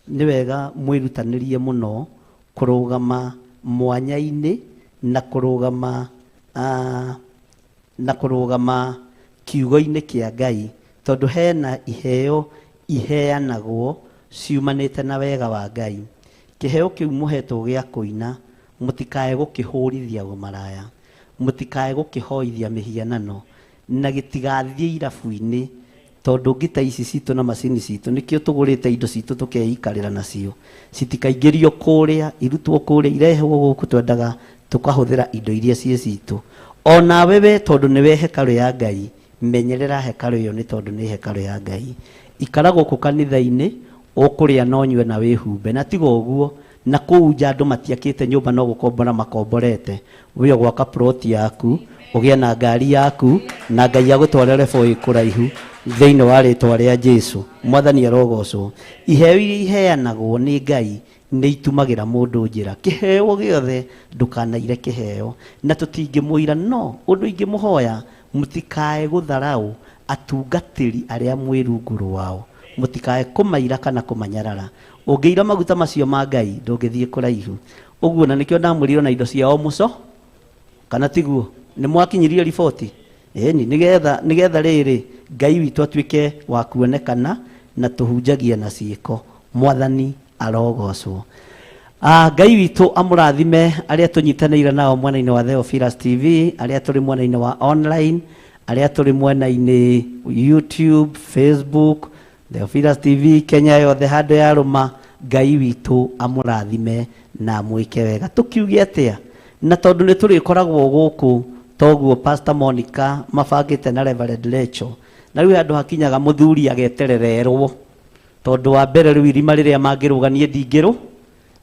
Ni wega mwirutanirie muno kurugama mwanya-ini na kurugama kiugo-ini kia Ngai tondu hena iheo iheanagwo ciumanite na wega wa Ngai. Kiheo kiu muhetwo gia kuina mutikae gukihurithia gumaraya, mutikae gukihoithia mihianano na gitigathie irabu-ini tondu ngita ici citu na macini citu nikio tugurite indo citu tukeikarira nacio citikaingĩrio kuria irutwo kuria irehwo guku twendaga tukahuthira indo iria cie citu. Ona wewe tondu niwe hekalu ya Ngai menyerera hekalu iyo ni tondu ni hekalu ya Ngai. Ikara guku kanitha-ini ukuria no nywe na wihumbe na tigo uguo na kuuja andu matiakite nyumba no gukombora makomborete we gwaka plot yaku ugia na ngari yaku na Ngai agutwarere foi kuraihu thiini wa ritwa ria Jesu. Mwathani arogocwo. Iheo iria iheanagwo ni Ngai ni itumagira mundu njira. Kiheo giothe ndukanaire kiheo na tutingimwira no undu ingimuhoya mutikae gutharau atungatiri aria mwirungu wao, mutikae kumaira kana kumanyarara. Ungiira maguta macio ma Ngai ndungithie kuraihu. Uguo na nikio ndamwiriro na indo cia o muco kana tiguo ni mwakinyirie riboti ni nigetha riri Ngai witu atuike wa kuonekana na tuhunjagia na ciiko. Mwathani arogocwo. Ngai witu amurathime aria tunyitaniire nao mwena-ini wa The Officers TV, aria turi mwena-ini wa online, aria turi mwena-ini YouTube, Facebook, The Officers TV Kenya yothe handu ya ruma. Ngai witu amurathime na mwike wega. Tukiugia atia na tondu ni turikoragwo guku toguo Pastor Monica mabangite na Reverend Lecho na riu andu hakinyaga muthuri ageterererwo tondu wa mbere riu irima riria mangiruganie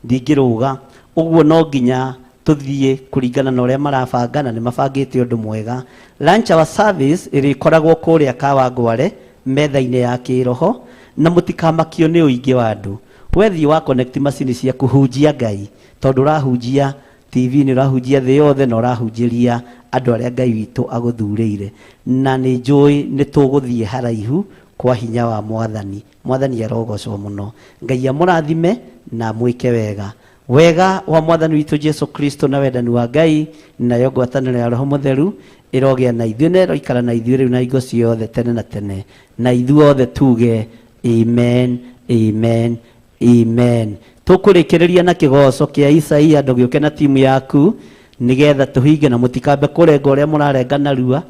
ndingiruga. Uguo no nginya tuthie kuringana na uria marabanga na ni mabangite undu mwega. Lunch hour service irikoragwo kuria Kawangware metha-ini ya kiroho na mutikamakio ni uingi wa andu. Wethi wa connect macini cia kuhunjia Ngai tondu rahunjia TV ni rahunjia thi yothe no rahunjiria andu aria Ngai witu aguthureire na ni njui ni tuguthie haraihu kwa hinya wa Mwathani. Mwathani arogocwo muno. Ngai amurathime na mwike wega. Wega wa Mwathani witu Jesu Kristo na wendani wa Ngai na yo ngwatanĩro ya Roho Mutheru irogia na ithuĩ na iroikara na ithuĩ rĩu na hingo ciothe tene na tene na ithuothe tuge amen, amen, amen. Tukurikiriria na kigoco kia Isaia ndũgĩũke na timu yaku nigetha tuhinge na mutikambe kurenga uria murarenga narua.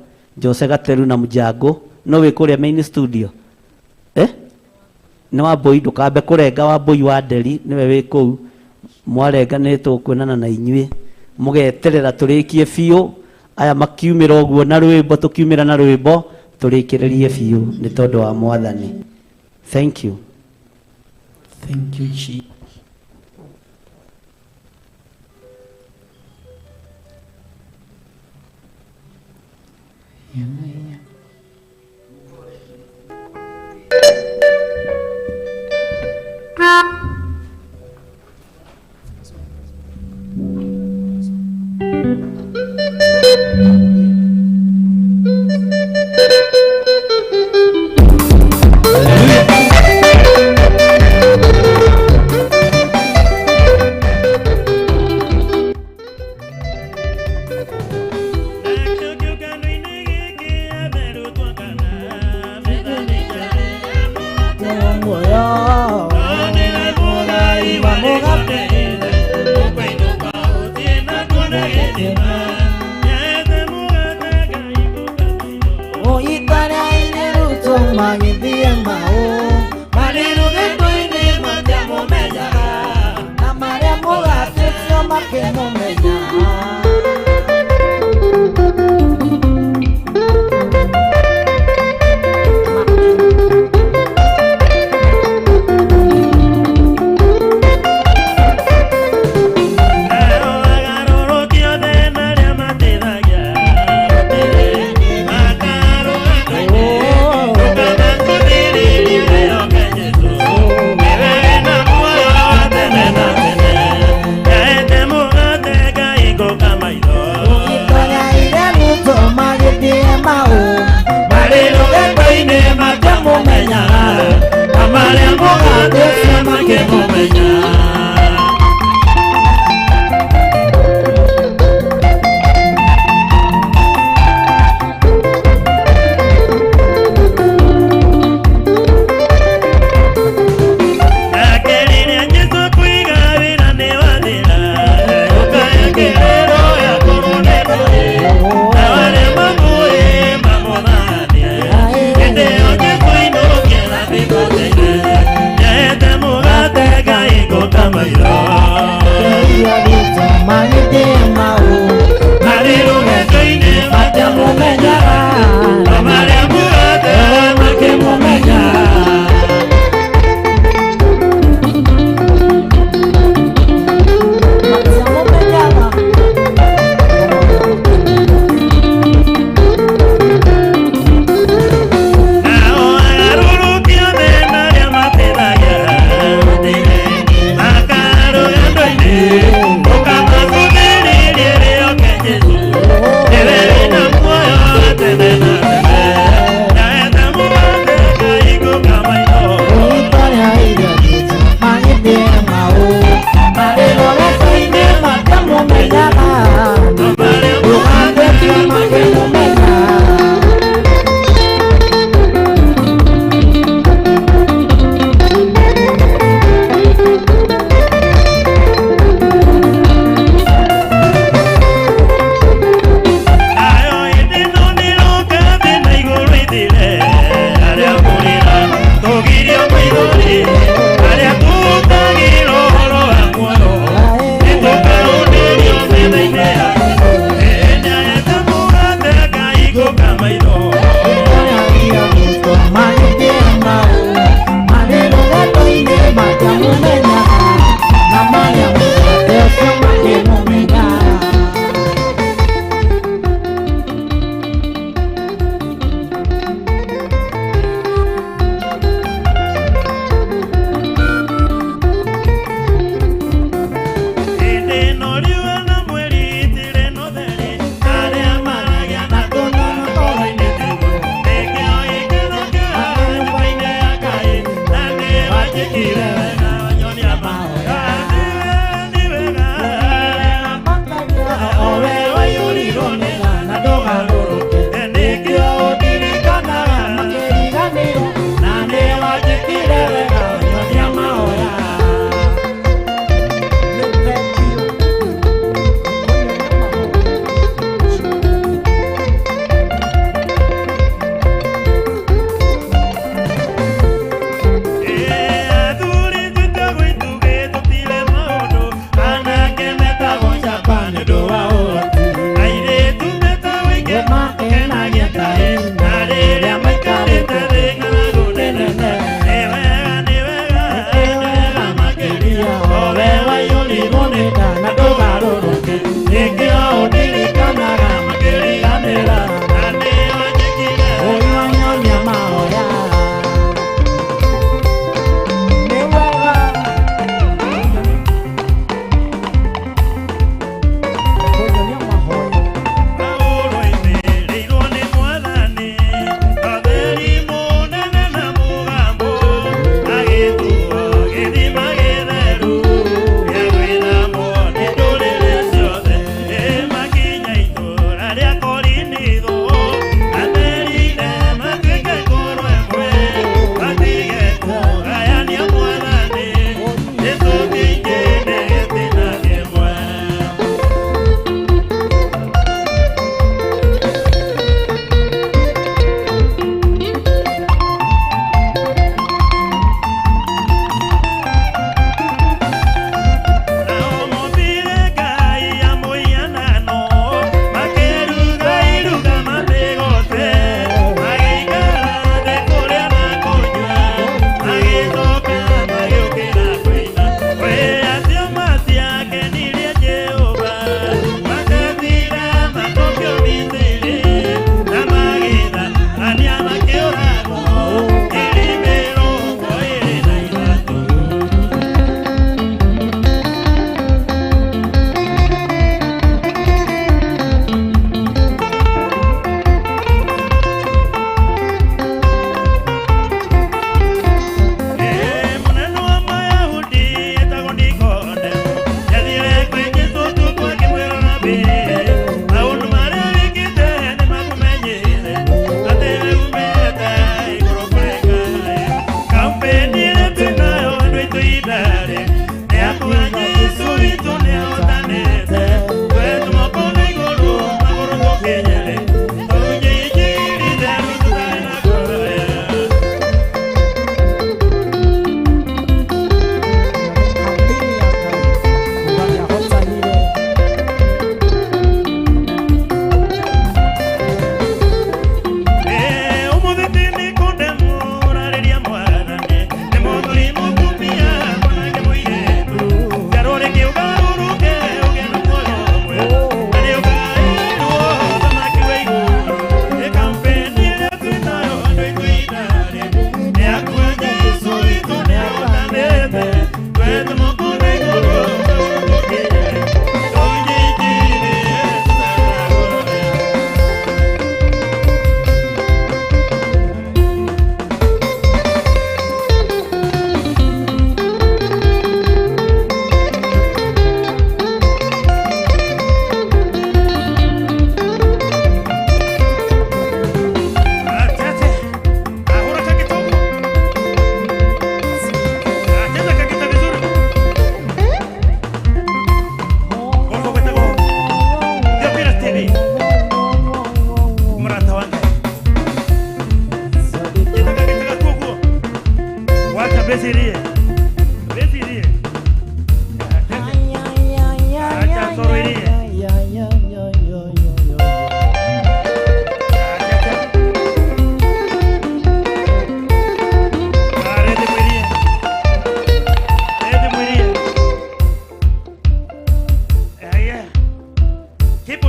Jose Gateru na Mujango no we kuria main studio nĩ Wambũi ndũkambe kũrenga Wambũi wa Nderi nĩwe wĩ kũu mwarenga nĩ tũkwonana na inyuĩ mũgeterera tũrĩkie biũ aya makiumĩra ũguo na rwĩmbo tũkiumĩra na rwĩmbo tũrĩkĩrĩrie biũ nĩ tondũ wa Mwathani. Thank you. Thank you, Chief. Yeah.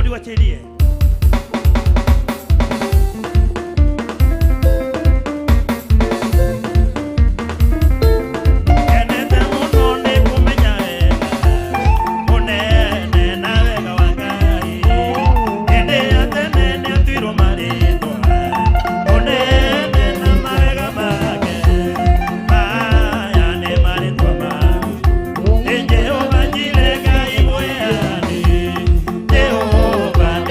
Muli wachilie. Jehovah,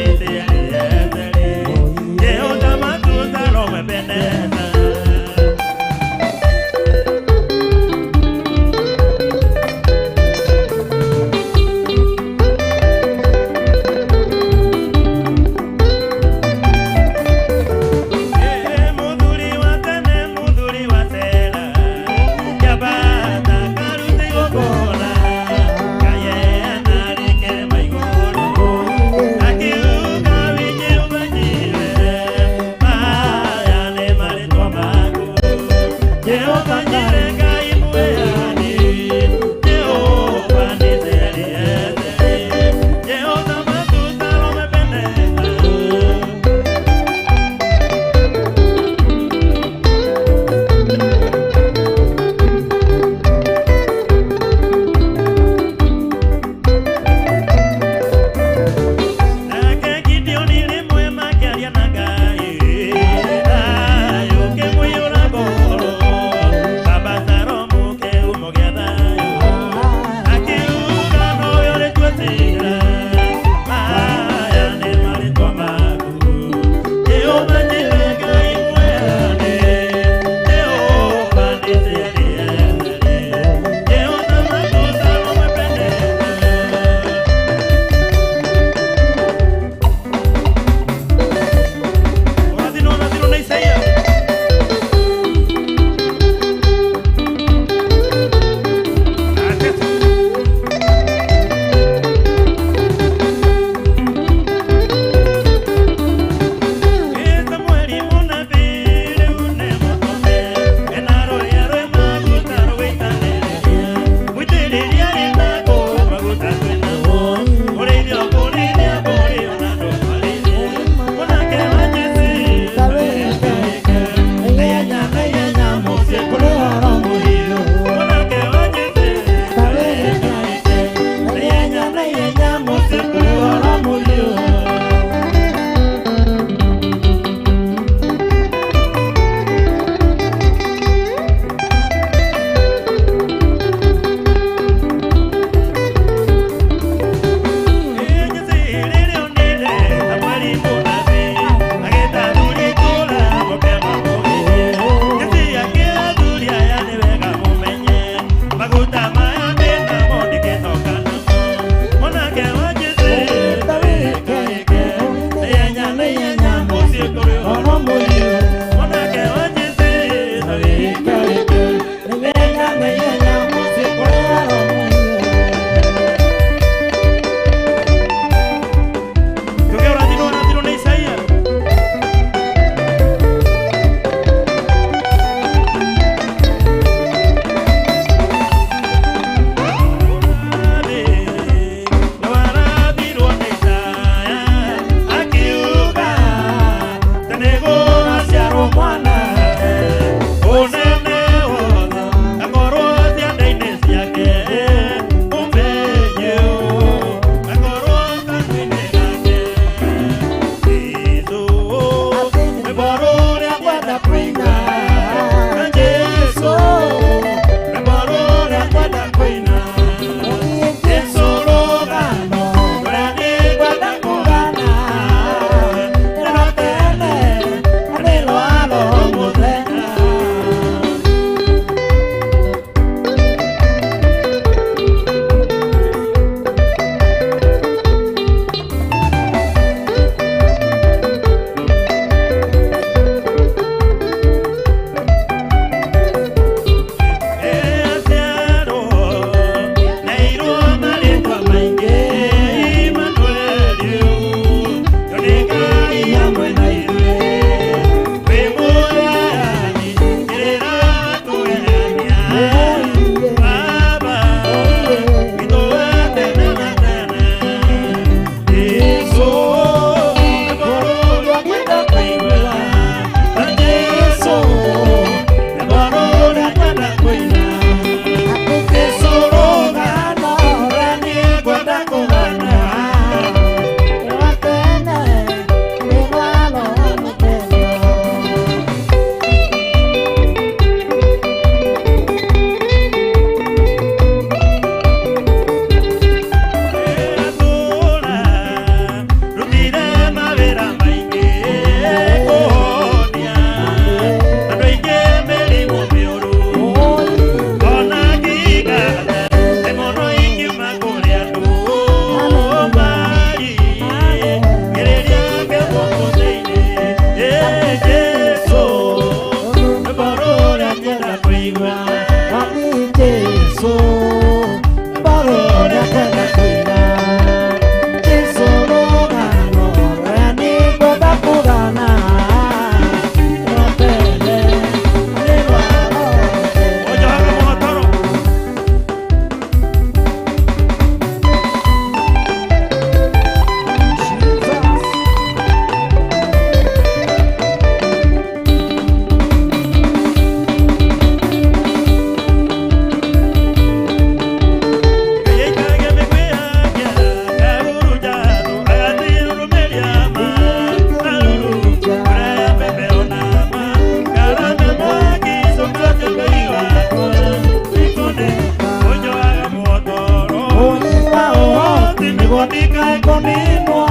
nĩguo ndikae kũninwo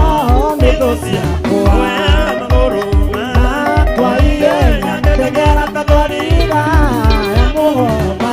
nĩ thũ ciakwa makwa ihenya ndegera ta thwariga ya mũgoma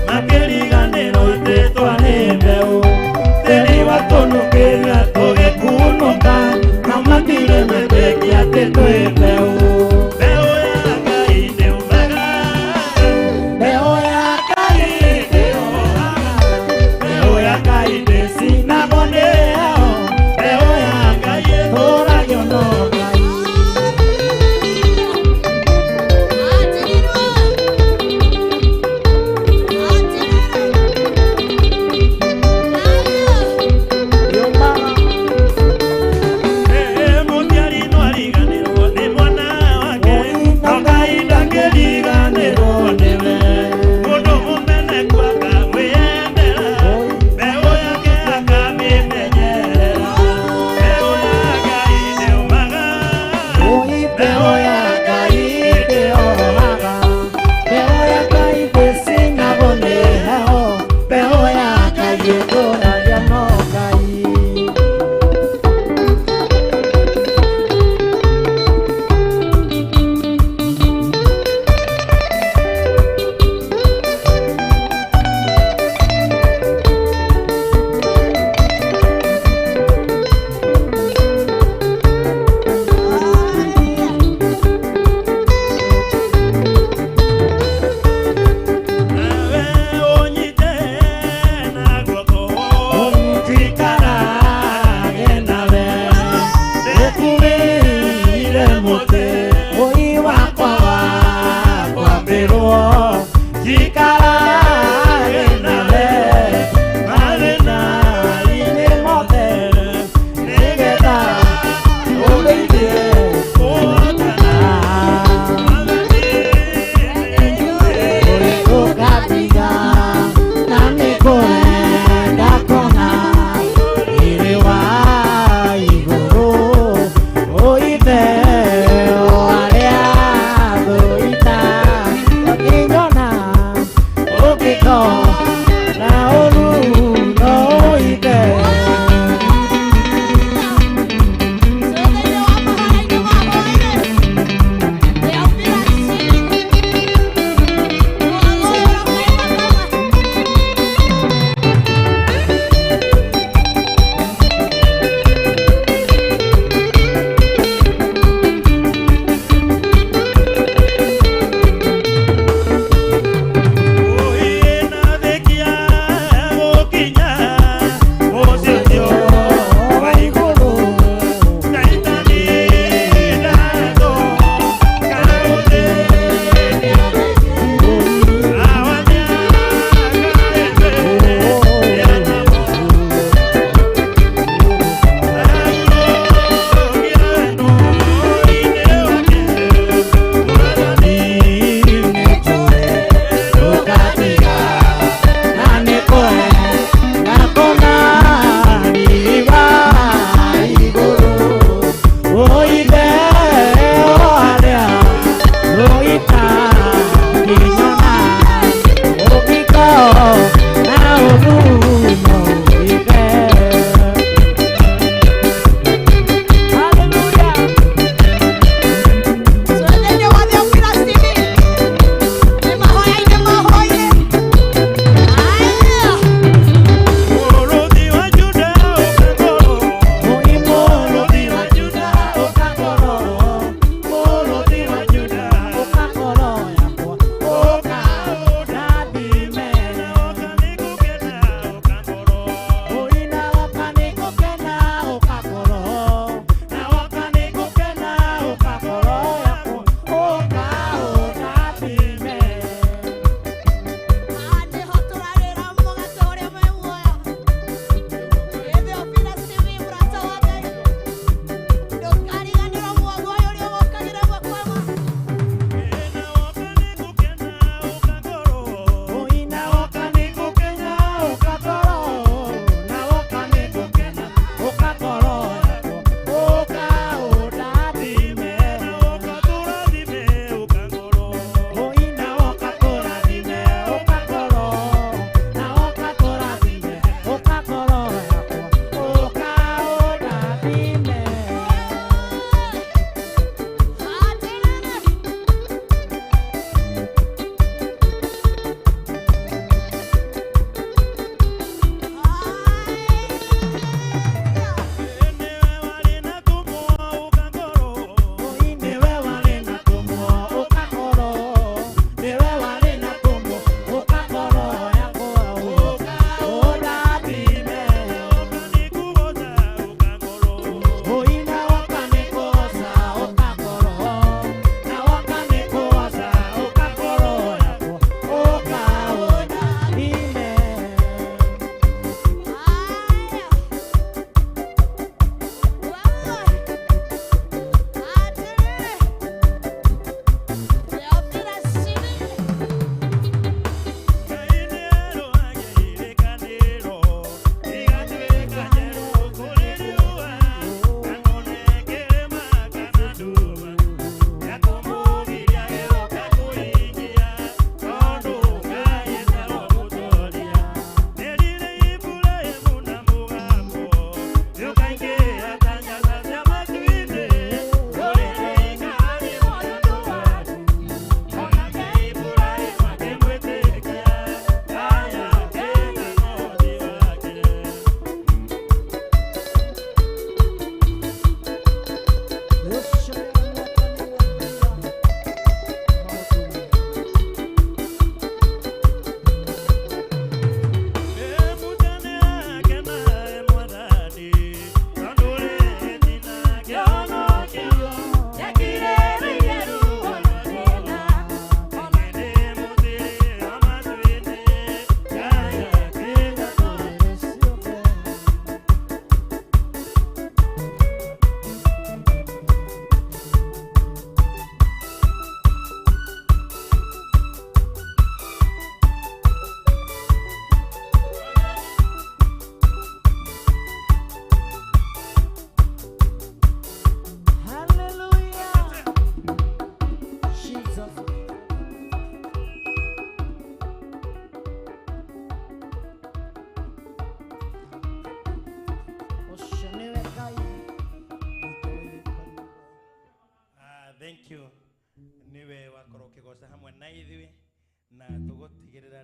Makeriga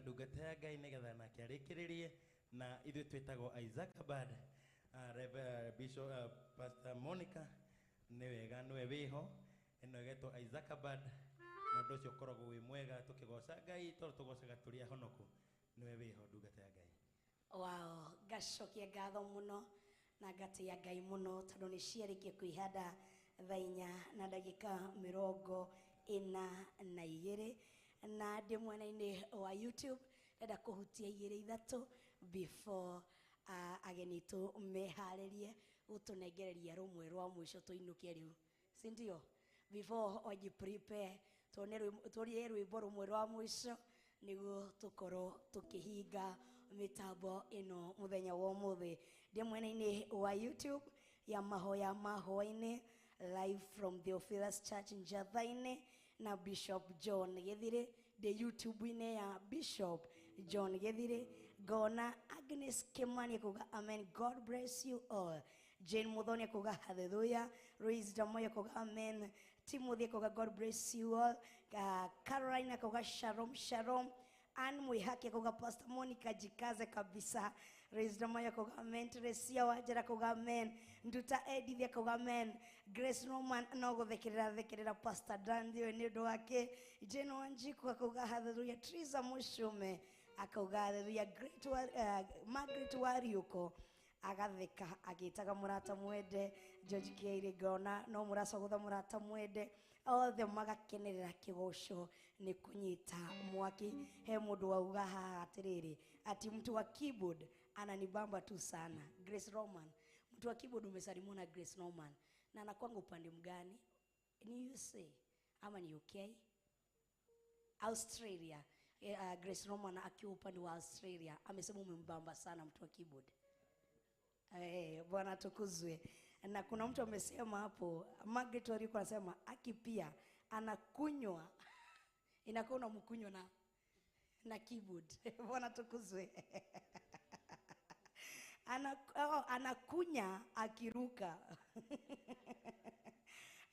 ndungata ya Ngai nigetha nake arikiririe na ithuĩ twĩtagwo Isaac Abad. Bishop Pastor Monica nĩ wega nĩwe wĩho, ĩno ĩgetwo Isaac Abad, na ũndũ ũcio ũkoragwo wĩ mwega tũkĩgoca Ngai tondũ tũgocaga tũrĩ ahonoku, nĩwe wĩho ndungata ya Ngai. Wow, gacokia ngatho muno na ngatia Ngai muno tondũ nĩ ciarĩkia kwĩhanda thaa 4:42 na ndĩ mwena-inĩ wa YouTube enda kũhutia 2-3 before ageni tu meharĩrie gũtũnengereria rũmwe rwa mũico tũinũke rĩu, si ndio? Before oji prepare tũrie rwĩmbo rũmwe rwa mũico nĩguo tũkorwo tũkĩhinga mitambo ino muthenya wa ũmũthĩ. Ndĩ mwena-inĩ wa YouTube ya mahoya mahoya-inĩ live from the Theophilus Church Njatha-inĩ na Bishop John Githiri. The YouTube-inĩ ya Bishop John Githiri. Gona Agnes Kimani kuga amen, God bless you all. Jane Muthoni kuga hallelujah. Louise Damoya kuga amen. Timothy kuga God bless you all. Caroline kuga shalom shalom. Anne Mwihaki kuga Pastor Monica jikaze kabisa. Louise Damoya kuga amen. Teresia Wajera kuga amen. Nduta Edith kuga amen. Grace Roman no guthekerera Pastor Dan dio ni ndo wake. Jane Wanjiku kuga hallelujah. Triza Mushume akauga hallelujah. Margaret Wariuko agatheka agitaga murata mwende. George Keire Gona no muracogotha murata mwende. Othe magakenerera kigoco ni kunyita mwaki. He mundu wauga haha atiriri ati mtu wa keyboard ananibamba tu sana. Grace Roman, mtu wa keyboard umesalimu na Grace Roman na anakuanga upande mgani? Ni USA ama ni UK? Australia. Grace Roman akiwa upande wa Australia amesema umembamba sana mtu wa keyboard. Bwana tukuzwe. Na kuna mtu amesema hapo, Margaret Wariko anasema aki pia anakunywa inakuwa unamkunywa na keyboard. Bwana tukuzwe. Anakunya akiruka.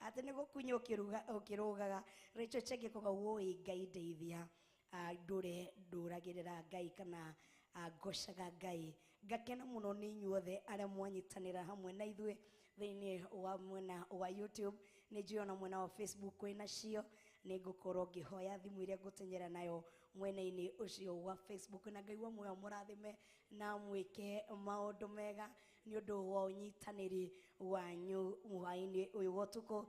Ate nego kunya ukirugaga. Rachel Chege koga woi Ngai ndeithia nduragirira Ngai kana gocaga Ngai. Ngakena muno ni inyuothe aria mwanyitanira hamwe na ithuĩ thĩinĩ wa mwena wa YouTube, nĩ njiona mwena wa Facebook wĩna cio, nĩ ngũkorwo ngĩhoya thimũ iria ngũtenyera nayo mwena-inĩ ũcio wa Facebook, na Ngai wa muoyo mũrathime na mwĩke maũndũ mega nĩ ũndũ wa ũnyitanĩri wanyu hwaĩ-inĩ ũyũ wa ũtukũ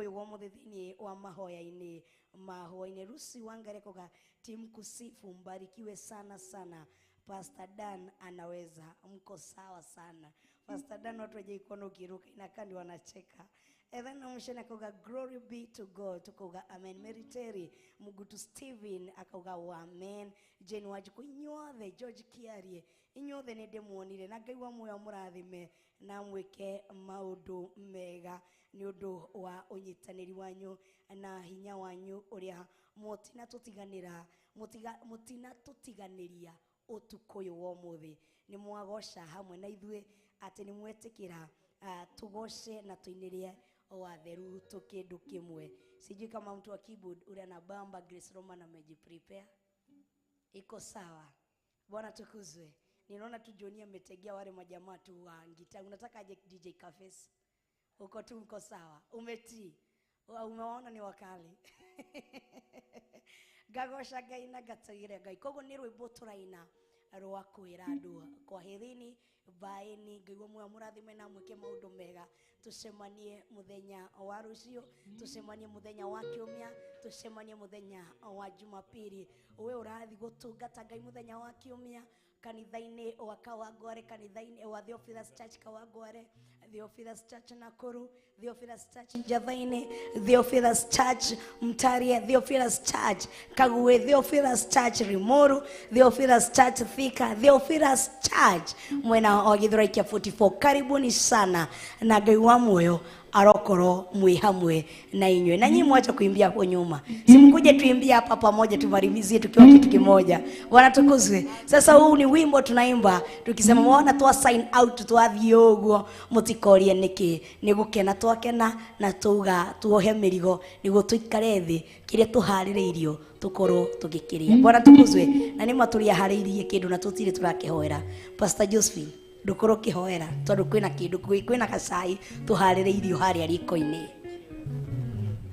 ũyũ wa ũmũthĩ thĩinĩ wa mahoya-inĩ. Rusi Wangare koga timu kusifu, mbarikiwe sana sana. Pastor Dan anaweza, mko sawa sana. Pastor Dan watu waje ikono kiruka inakandi wanacheka. Then mshana koga glory be to God, tukoga amen. Mary Terry Mugutu Steven akoga wa amen. Jane Wajiku inyuothe, George Kiarie inyuothe nĩ ndĩmuonire na Ngai wa muoyo mũrathime na mwĩke maũndũ mega nĩ ũndũ wa ũnyitanĩri wanyu na hinya wanyu ũrĩa mutina tutiganĩria ũtukũ ũyũ wa ũmũthĩ. Nĩ mwagoca hamwe na ithuĩ atĩ nĩ mwetĩkĩra tugoce na tuinĩrie watheru tukĩndũ kĩmwe. Sijui kama mtu wa keyboard ule anabamba. Grace Roman amejiprepare, iko sawa? Bwana tukuzwe. Ninaona tu Johnny ametegea wale majamaa tu wa ngita. Unataka aje DJ Cafes? Uko tu mko sawa? Umetii? Umeona ni wakali. Gagosha Ngai na gatagire Ngai. Kogo nĩ rwĩmbo tũraina rwa kwĩra andũ kwahĩrini baĩni. Ngai wa muoyo mũrathime na mwĩke maũndũ mega. Tucemanie muthenya wa rũciũ, tucemanie muthenya wa kiumia, tucemanie muthenya wa Jumapili. Wewe ũrathi gũtungata Ngai muthenya wa kiumia kanitha-inĩ wa Kawangware, kanitha-inĩ wa Theophilus Church Kawangware, Theophilus Church Nakuru, Theophilus Church Njatha-inĩ, Theophilus Church Mtaria, Theophilus Church Kaguwe, Theophilus Church Rimuru, Theophilus Church Thika, Theophilus Church mwena wa Githurai kia 44. Karibuni sana na Ngai wa muoyo arokoro mwi hamwe na inywe. Na nyinyi mwacha kuimbia hapo nyuma, simkuje tuimbia hapa pamoja, tumarimizie tukiwa kitu kimoja. Bwana tukuzwe. Sasa huu ni wimbo tunaimba tukisema mwana twa sign out twathie uguo mutikorie niki ni gukena twakena na tuga tuohe mirigo nigo tuikare thi kire tuhaririirio tukorwo tugikiria. Bwana tukuzwe. Na ni maturia hariirie kindu na tutire turakihoera. Pastor Josephine ndukoro kihoera tondu kwina kindu kwina kacai tuhaririirio haria riko-ini.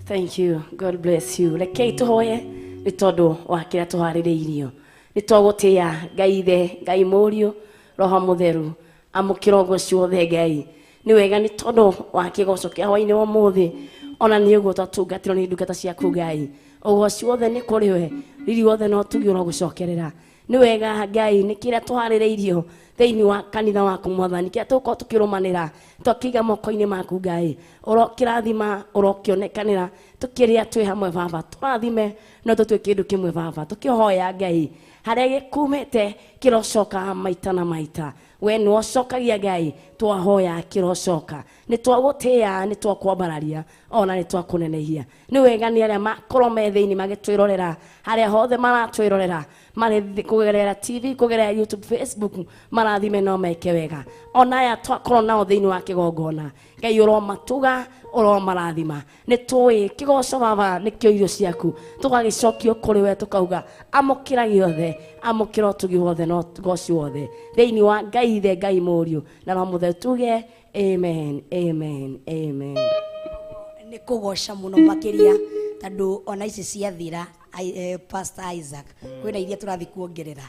Thank you. God bless you. Rekei tuhoye ni tondu wa kira tuhaririirio. Ni twagutia Ngai ithe, Ngai Mũriũ, Roho Mũtheru, amũkĩrongo ciothe Ngai. Ni wega ni tondu wa kigoco kia hwaini wa muthi. Ona ni uguo twatungatirwo ni ndungata ciaku Ngai. Uguo ciothe ni kuri we. Riri wothe no tugiũra gucokerera. Ni wega Ngai ni kira tuhaririirio theini wa kanitha waku Mwathani kia tuko tukirumanira twakiga moko-ini maku Ngai. Urokirathima urokionekanira tukiria twi hamwe Baba. Turathime no tutwe kindu kimwe Baba. Tukihoya Ngai haria gikumite kirocoka maita na maita. We ni wacokagia Ngai twahoya kirocoka. Ni twagutia ni twakwambararia ona ni twakunenehia. Ni wega ni aria makorwo me thiini magitwirorera haria hothe maratwirorera mari kugerera TV kugerera YouTube Facebook marathime no meke wega. Ona aya twakorwo nao thiini wa kigongona Ngai uromatuga uromarathima. Ni tui kigoco Baba nikio irio ciaku tugagicokio kuri we tukauga amukira giothe amukira tugi wothe no goci wothe thiini wa Ngai ithe Ngai Mũriũ na Roho Mũtheru tuge amen amen amen. Ni kugoca muno makiria tondu ona ici ciathira Pastor Isaac kwina iria turathi kuongerera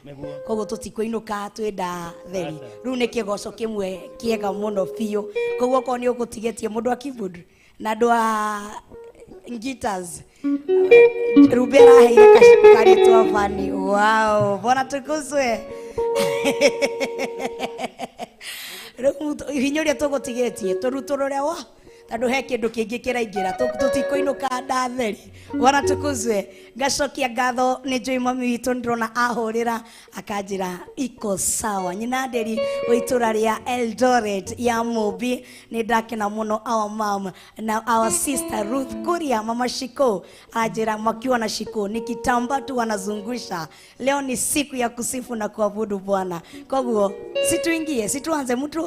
koguo tutikuinuka twenda theri riu ni kigoco kimwe kiega muno biu koguo ko ni ugutigetie mundu a keyboard na andu a guitars Rubera heire karitwa fani. Wow, Bwana tukuzwe. Hinyoria tugutigetie turuturore wa tondu he kindu kingi kiraingira tutikoinuka ndatheri. Bwana tukuzwe. Ngacokia ngatho ni njui mami witu ndirona ahurira akanjira iko sawa. Nyina nderi witura ria Eldoret ya Mubi ni ndakena muno our mom na our sister Ruth Kuria mama Shiko ajira makiwa na Shiko ni kitamba tu wanazungusha. Leo ni siku ya kusifu na kuabudu Bwana. Kwa hivyo situingie situanze mtu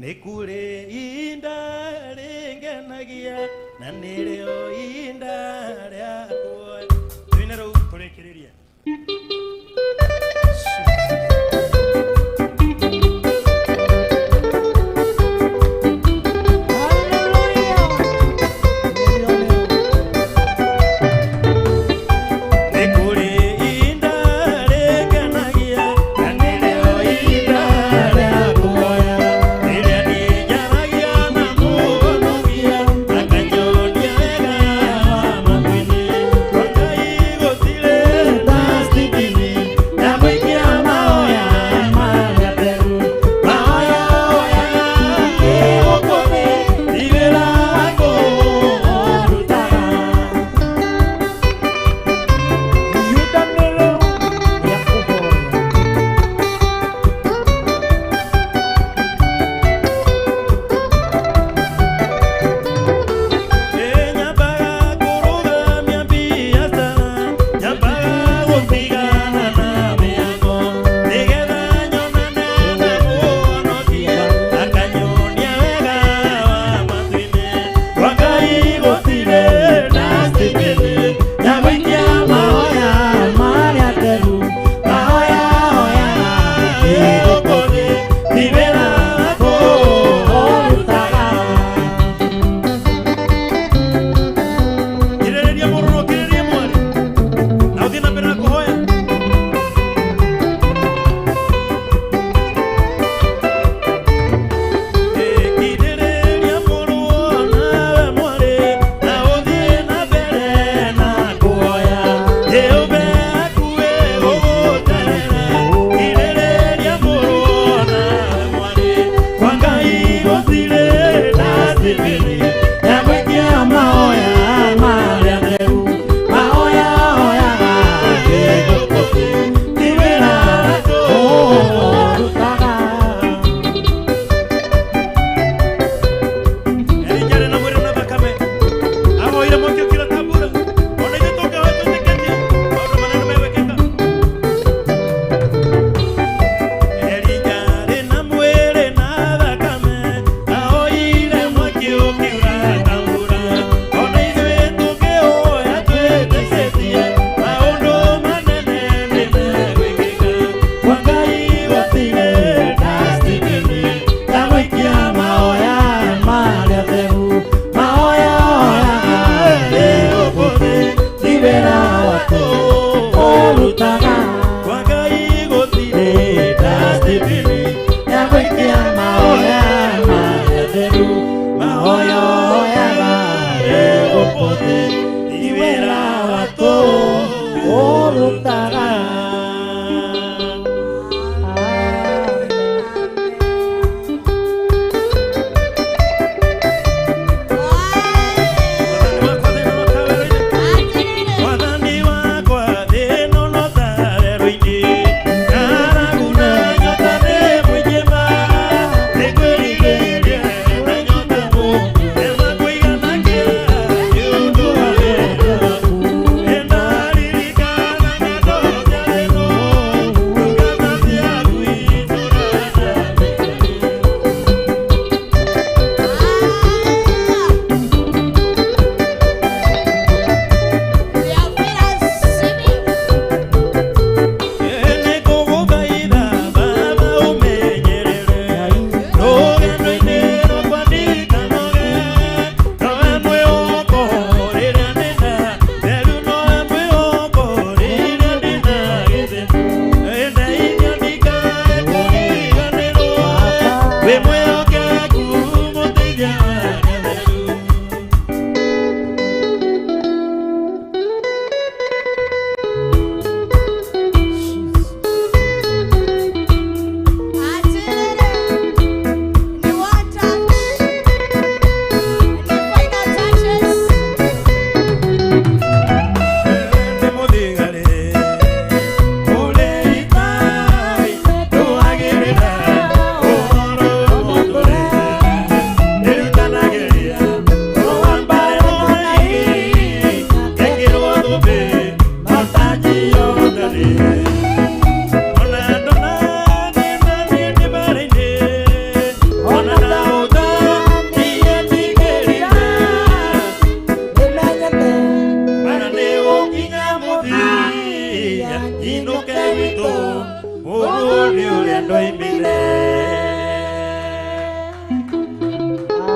nĩ kũrĩ inda rĩngenagia na nĩrĩo inda rĩa kuoya twĩna rũu tũrĩkĩrĩria